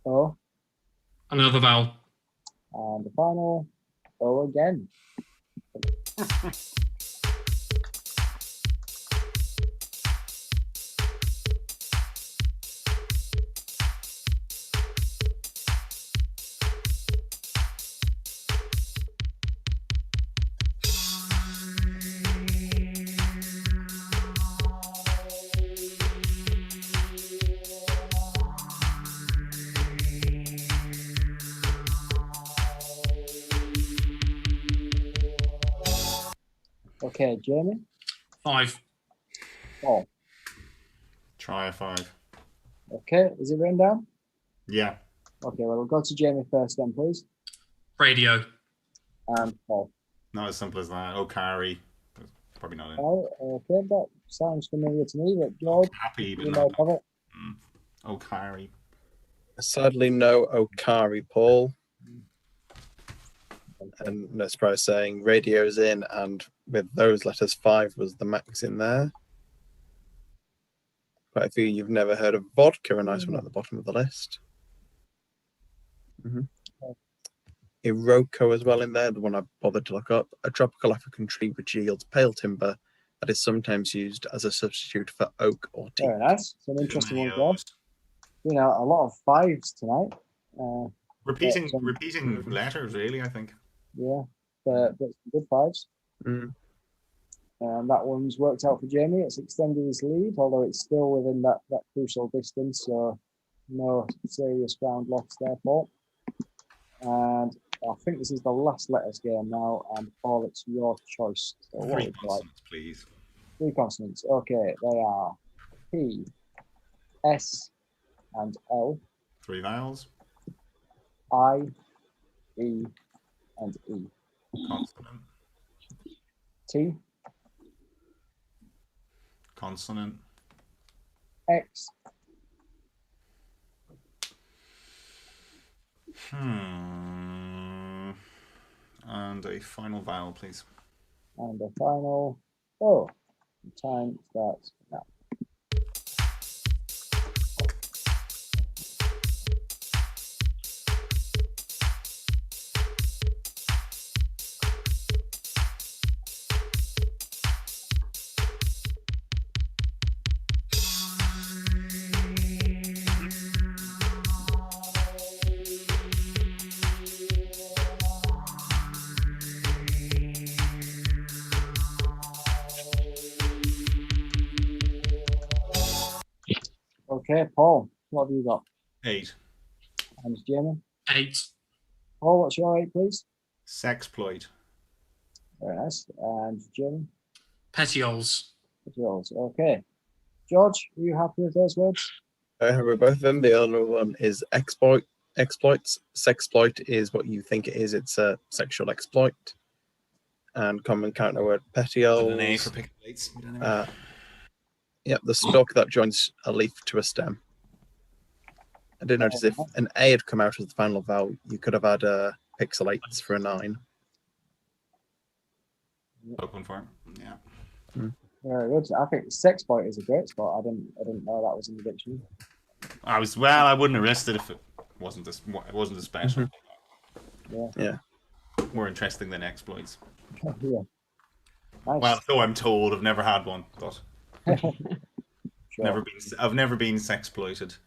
O, Another vowel. and the final O again. Okay, Jamie. 5. Paul. Try a 5. Okay, is it written down? Yeah. Okay, well, we'll go to Jamie first then, please. Radio. And Paul. Not as simple as that. Okari. Probably not it. Oh, okay, that sounds familiar to me, but George, Happy, but you not. know of it? Okari. Sadly, no Okari, Paul. And no surprise saying radio's in, and with those letters, 5 was the max in there. Quite a few you've never heard of. Vodka, a nice one at the bottom of the list. Iroko as well in there, the one I bothered to look up. A tropical African tree which yields pale timber that is sometimes used as a substitute for oak or teak. Very nice. Some interesting ones there. You know, a lot of 5s tonight. Repeating letters, really, I think. Yeah, but some good 5s. And that one's worked out for Jamie. It's extended his lead, although it's still within that crucial distance, so no serious ground lost there, Paul. And I think this is the last letters game now, and Paul, it's your choice. So what 3 would you like? consonants, please. 3 consonants. Okay, they are P, S, and L. 3 vowels. I, E, and E. Consonant. T, Consonant. X, And a final vowel, please. and the final O. Time starts now. Okay, Paul, what have you got? 8. And Jamie? 8. Paul, what's your 8, please? Sexploit. Very nice. And Jamie? Petioles. What's yours? Okay. George, are you happy with those words? I have with both of them. The other one is exploits. Sexploit is what you think it is. It's a sexual exploit. And common counter word petioles. An A for pick plates. Yep, the stalk that joins a leaf to a stem. I did notice if an A had come out as the final vowel, you could have had pixelates for a 9. Open for it. Yeah. Very good. I think sexploit is a great spot. I didn't know that was in the dictionary. I wouldn't have listed if it wasn't as special. Yeah. More interesting than exploits. Yeah. Nice. Well, so I'm told. I've never had one, but Sure. I've never been sexploited.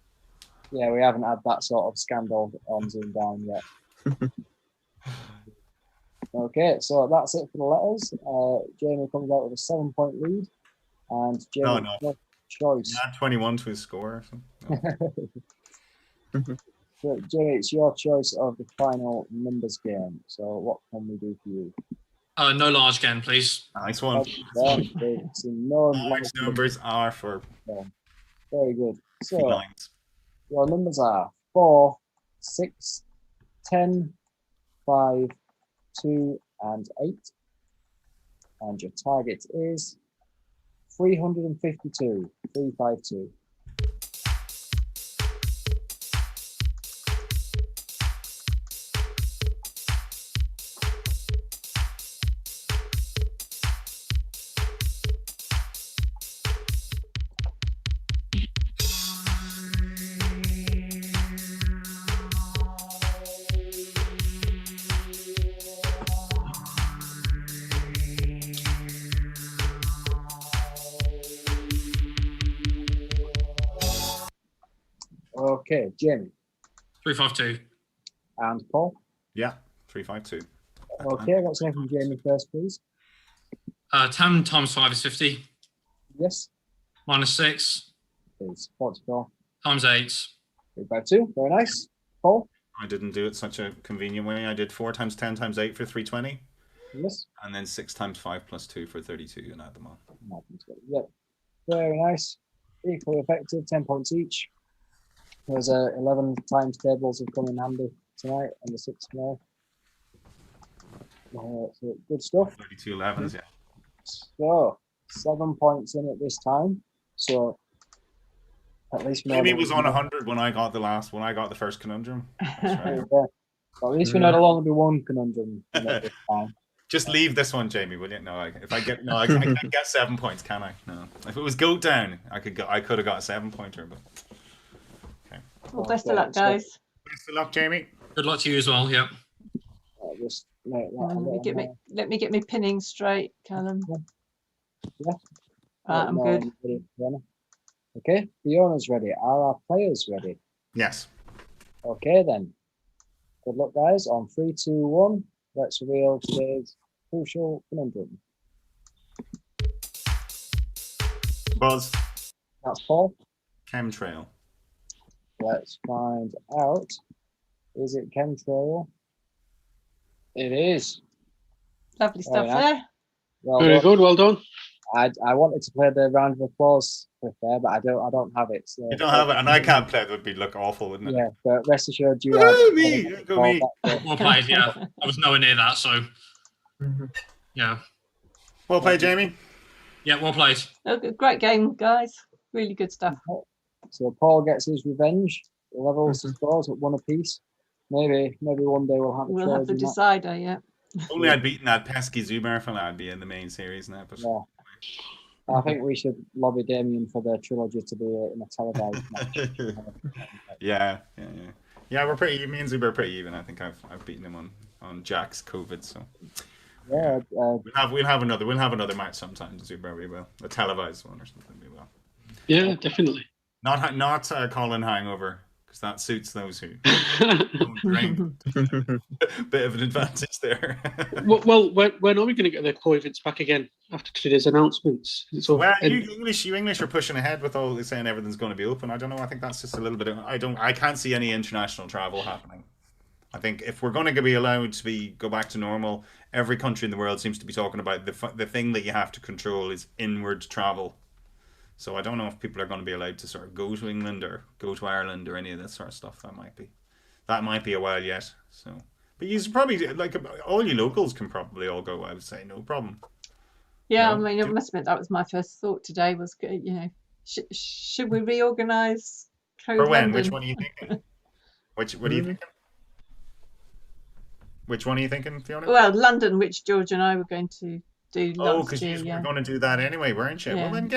Yeah, we haven't had that sort of scandal on ZoomDown yet. Okay, so that's it for the letters. Jamie comes out with a 7-point lead, and Jamie, your choice. Yeah, 21 to his score. Or something. No. So, Jamie, it's your choice of the final numbers game. So, what can we do for you? No large again, please. Nice one. No large numbers are for very good. So, felines. your numbers are 4, 6, 10, 5, 2, and 8. And your target is 352. 352. Okay, Jamie. 352. And Paul. Yeah, 352. Okay, what's the name from Jamie first, please? 10 times 5 is 50. Yes. Minus 6 Is 44. times 8. 352. Very nice. Paul. I didn't do it such a convenient way. I did 4 times 10 times 8 for 320. Yes. And then 6 times 5 plus 2 for 32 and add them on. Yep. Very nice. equally effective, 10 points each. There's 11 times tables have come in handy tonight on the 6th May. So good stuff. 32 11s, yeah. So 7 points in at this time. So at least we know Jamie that was we on can- 100 when I got the first conundrum. That's right. Yeah. Well, at least we know there'll only be one conundrum in at this time. Just leave this one, Jamie, will you? No, if I get I can't get 7 points, can I? No. If it was Goat Down, I could have got a 7-pointer, but okay. Well, best of luck, guys. Best of luck, Jamie. Good luck to you as well. Yeah. Just make that a Let me little get more- let me get me pinning straight, Callum. Yeah. Right, I'm more good. ready, Fiona. Okay, Fiona's ready. Are our players ready? Yes. Okay then. Good luck, guys. On 3, 2, 1, let's reveal today's crucial conundrum. Buzz. That's Paul. Chemtrail. Let's find out. Is it chemtrail? It is. Lovely stuff nice. there. Well, Very look, good. Well done. I wanted to play the round of applause with there, but I don't have it. So, You don't have it, and I can't play it. Would look awful, wouldn't it? Yeah, but rest assured, you Woo, have me, go me. Well played. Yeah. I was nowhere near that. So. Yeah. Well played, Jamie. Yeah. Well played. Oh, great game, guys. Really good stuff. So Paul gets his revenge. He levels the scores at 1 apiece. Maybe one day we'll have a We'll have the trilogy match. decider, yeah. If only I'd beaten that pesky Zubair fella, I'd be in the main series now. But Yeah. I think we should lobby Damien for the trilogy to be in a televised match. yeah. We're pretty. Me and Zubair are pretty even. I think I've beaten him on Jack's COVID. So Yeah, we'll have another match sometime. Zubair, we will, a televised one or something. We will. Yeah, definitely. Not Colin hangover, because that suits those who don't drink. Bit of an advantage there. Well, when are we going to get the COVID back again after today's announcements? It's all, Well, you English are pushing ahead with all saying everything's going to be open. I don't know. I think that's just a little bit. I can't see any international travel happening. I think if we're going to be allowed to go back to normal, every country in the world seems to be talking about the thing that you have to control is inward travel. So I don't know if people are going to be allowed to sort of go to England or go to Ireland or any of this sort of stuff. That might be a while yet. So, but you probably all you locals can probably all go. I would say no problem. Yeah, No. I mean, I must admit that was my first thought today. Was should we reorganise? For when? Which one are you thinking? What are you thinking? Which one are you thinking, Fiona? Well, London, which George and I were going to do last because year. you Yeah. were going to do that anyway, weren't you? Well, then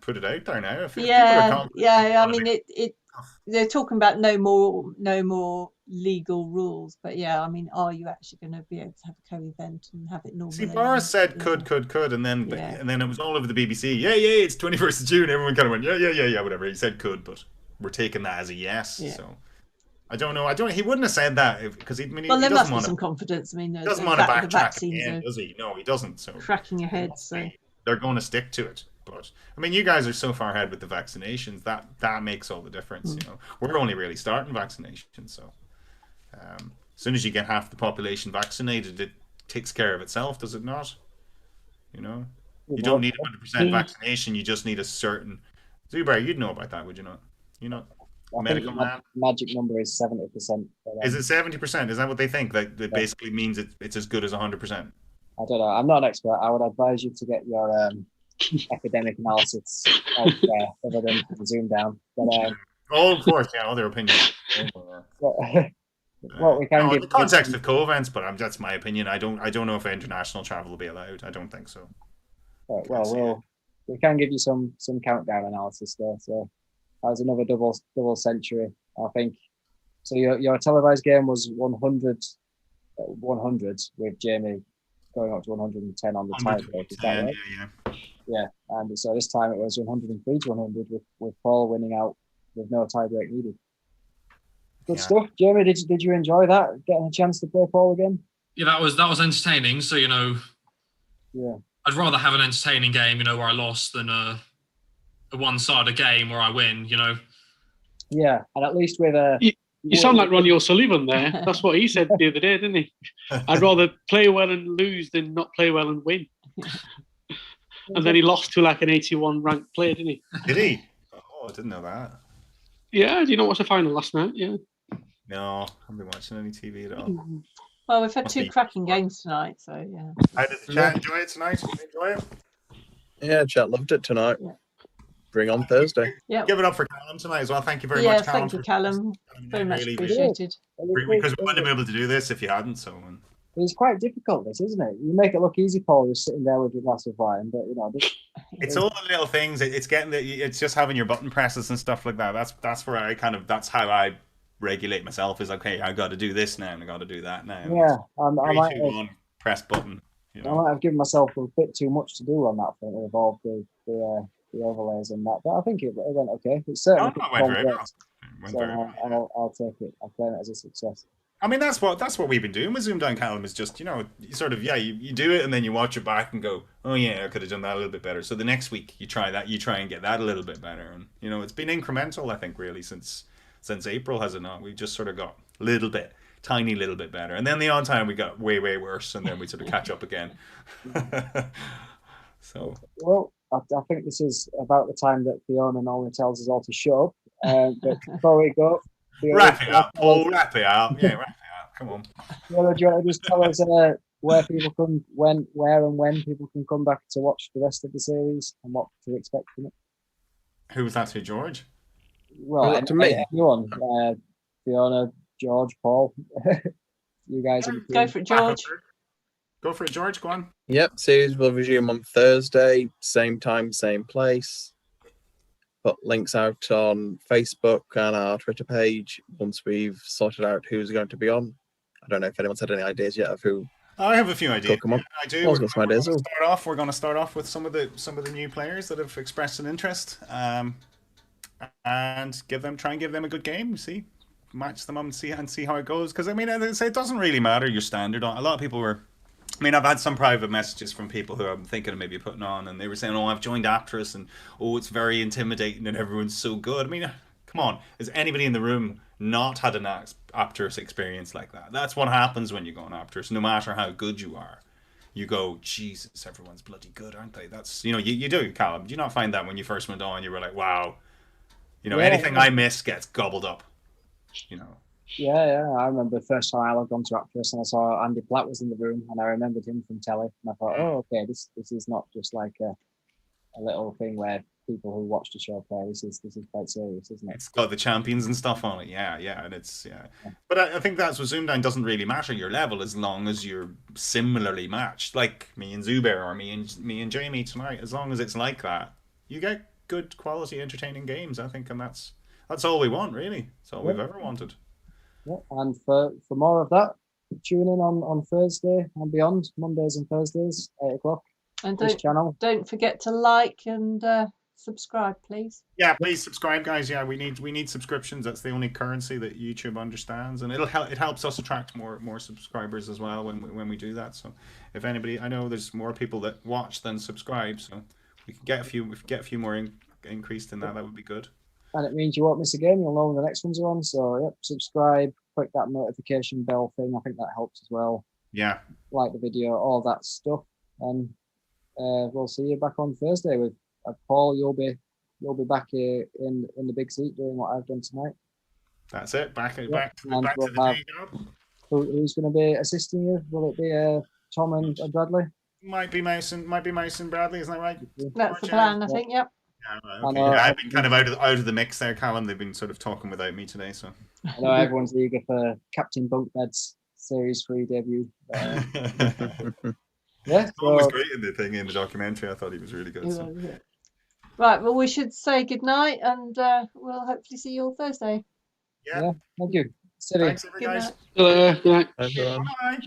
put it out there now. If people are Yeah, confident, yeah. I mean, they're talking about no more legal rules, but yeah, I mean, are you actually going to be able to have a co-event and have it normally? See, Boris said could, and then it was all over the BBC. Yeah, it's 21st of June. Everyone kind of went, yeah, whatever. He said could, but we're taking that as a yes. Yeah. So I don't know. He wouldn't have said that because he Well, there must be some confidence. I mean, he doesn't want to the backtrack vaccines again, are does he? No, he doesn't. So cracking ahead. So they're going to stick to it. But I mean, you guys are so far ahead with the vaccinations that makes all the difference. You know, we're only really starting vaccinations, so as soon as you get half the population vaccinated, it takes care of itself, does it not? You know, you don't need 100% vaccination. You just need a certain. Zubair, you'd know about that, would you not? You're not a medical man. Magic number is 70%. Is it 70%? Is that what they think? That basically means it's as good as 100%. I don't know. I'm not an expert. I would advise you to get your academic analysis elsewhere other than ZoomDown. But, of course, yeah, all their opinions. What we can in give the context of co-events, but that's my opinion. I don't know if international travel will be allowed. I don't think so. We can give you some countdown analysis there. So that was another double century, I think. So your televised game was 100 with Jamie going up to 110 on the tiebreak. Is that right? Yeah. And so this time it was 103 to 100 with Paul winning out with no tiebreak needed. Good stuff, Jamie. Did you enjoy that? Getting a chance to play Paul again? Yeah, that was entertaining. So yeah, I'd rather have an entertaining game, where I lost than a one-sided game where I win. Yeah, and at least with a. You sound like Ronnie O'Sullivan there. That's what he said the other day, didn't he? I'd rather play well and lose than not play well and win. And then he lost to like an 81 ranked player, didn't he? Did he? Oh, I didn't know that. Yeah, do you not watch the final last night? Yeah. No, I haven't been watching any TV at all. Well, we've had Must two be- cracking games tonight, so yeah. How did the chat enjoy it tonight? Enjoy it? Yeah, chat loved it tonight. Yeah. Bring on Thursday. Yeah. Give it up for Callum tonight as well. Thank you very much, Callum. Thank you, Callum. Very much Really appreciated. because we wouldn't have been able to do this if you hadn't. So. It's quite difficult, this, isn't it? You make it look easy, Paul, just sitting there with your glass of wine, but you know. It's all the little things. It's getting it's just having your button presses and stuff like that. That's where that's how I regulate myself. Is okay, I got to do this now and I got to do that now. Yeah, I might 3, 2, 1, press button. You know? I might have given myself a bit too much to do on that front with all the overlays and that, but I think it went okay. It's certainly went very well. I'll take it. I'll claim it as a success. I mean, that's what we've been doing with ZoomDown, Callum, is just, you do it and then you watch it back and go, oh yeah, I could have done that a little bit better. So the next week you try and get that a little bit better. And, it's been incremental, I think, really, since April, has it not? We just sort of got tiny little bit better. And then the odd time we got way, way worse, and then we sort of catch up again. So. Well, I think this is about the time that Fiona normally tells us all to shut up. But before we go, wrap it up, Paul. Wrap it up. Yeah, wrap it up. Come on. Well, do you want to just tell us where people can, where and when people can come back to watch the rest of the series and what to expect from it? Who was that to, George? Well, to me. Anyone. Fiona, George, Paul. You guys. Go for it, George. Go for it, George. Go on. Yep, series will resume on Thursday, same time, same place. Put links out on Facebook and our Twitter page once we've sorted out who's going to be on. I don't know if anyone's had any ideas yet of who. I have a few ideas. Come on. I do. We're going to start off with some of the new players that have expressed an interest, and try and give them a good game. See, match them up and see how it goes. Because I mean, it doesn't really matter your standard. A lot of people were. I mean, I've had some private messages from people who I'm thinking of maybe putting on, and they were saying, "Oh, I've joined Aptris, and it's very intimidating, and everyone's so good." I mean, come on, has anybody in the room not had an Aptris experience like that? That's what happens when you go on Aptris. No matter how good you are, you go, "Jesus, everyone's bloody good, aren't they?" That's you do, Callum. Do you not find that when you first went on, you were like, "Wow, anything I miss gets gobbled up," Yeah, I remember the first time I logged onto Aptris and I saw Andy Platt was in the room, and I remembered him from telly, and I thought, oh, okay, this is not just like a little thing where people who watch the show play. This is quite serious, isn't it? It's got the champions and stuff on it, yeah, and it's But I think that's what ZoomDown doesn't really matter your level as long as you're similarly matched, like me and Zubair or me and Jamie tonight. As long as it's like that, you get good quality, entertaining games, I think, and that's all we want, really. That's all we've ever wanted. Yeah, and for more of that, tune in on Thursday and beyond, Mondays and Thursdays, 8:00. And this channel. Don't forget to like and subscribe, please. Yeah, please subscribe, guys. Yeah, we need subscriptions. That's the only currency that YouTube understands, and it helps us attract more subscribers as well when we do that. So if anybody, I know there's more people that watch than subscribe, so we can get a few more increased in that would be good. And it means you won't miss a game. You'll know when the next ones are on. So, yep, subscribe, click that notification bell thing. I think that helps as well. Yeah. Like the video, all that stuff. And we'll see you back on Thursday with Paul. You'll be back here in the big seat doing what I've done tonight. That's it. Back to the day job. Who's going to be assisting you? Will it be Tom and Bradley? Might be Mason Bradley. Isn't that right? That's the plan, I think. Yep. Yeah, okay. I've been kind of out of the mix there, Callum. They've been sort of talking without me today, so. I know everyone's eager for Captain Bunkbed's Series 3 debut. Yeah, Tom was great in the documentary. I thought he was really good. So. Yeah. Right, well, we should say goodnight, and we'll hopefully see you all Thursday. Yeah. Thank you. Thanks, guys. Good night. Bye.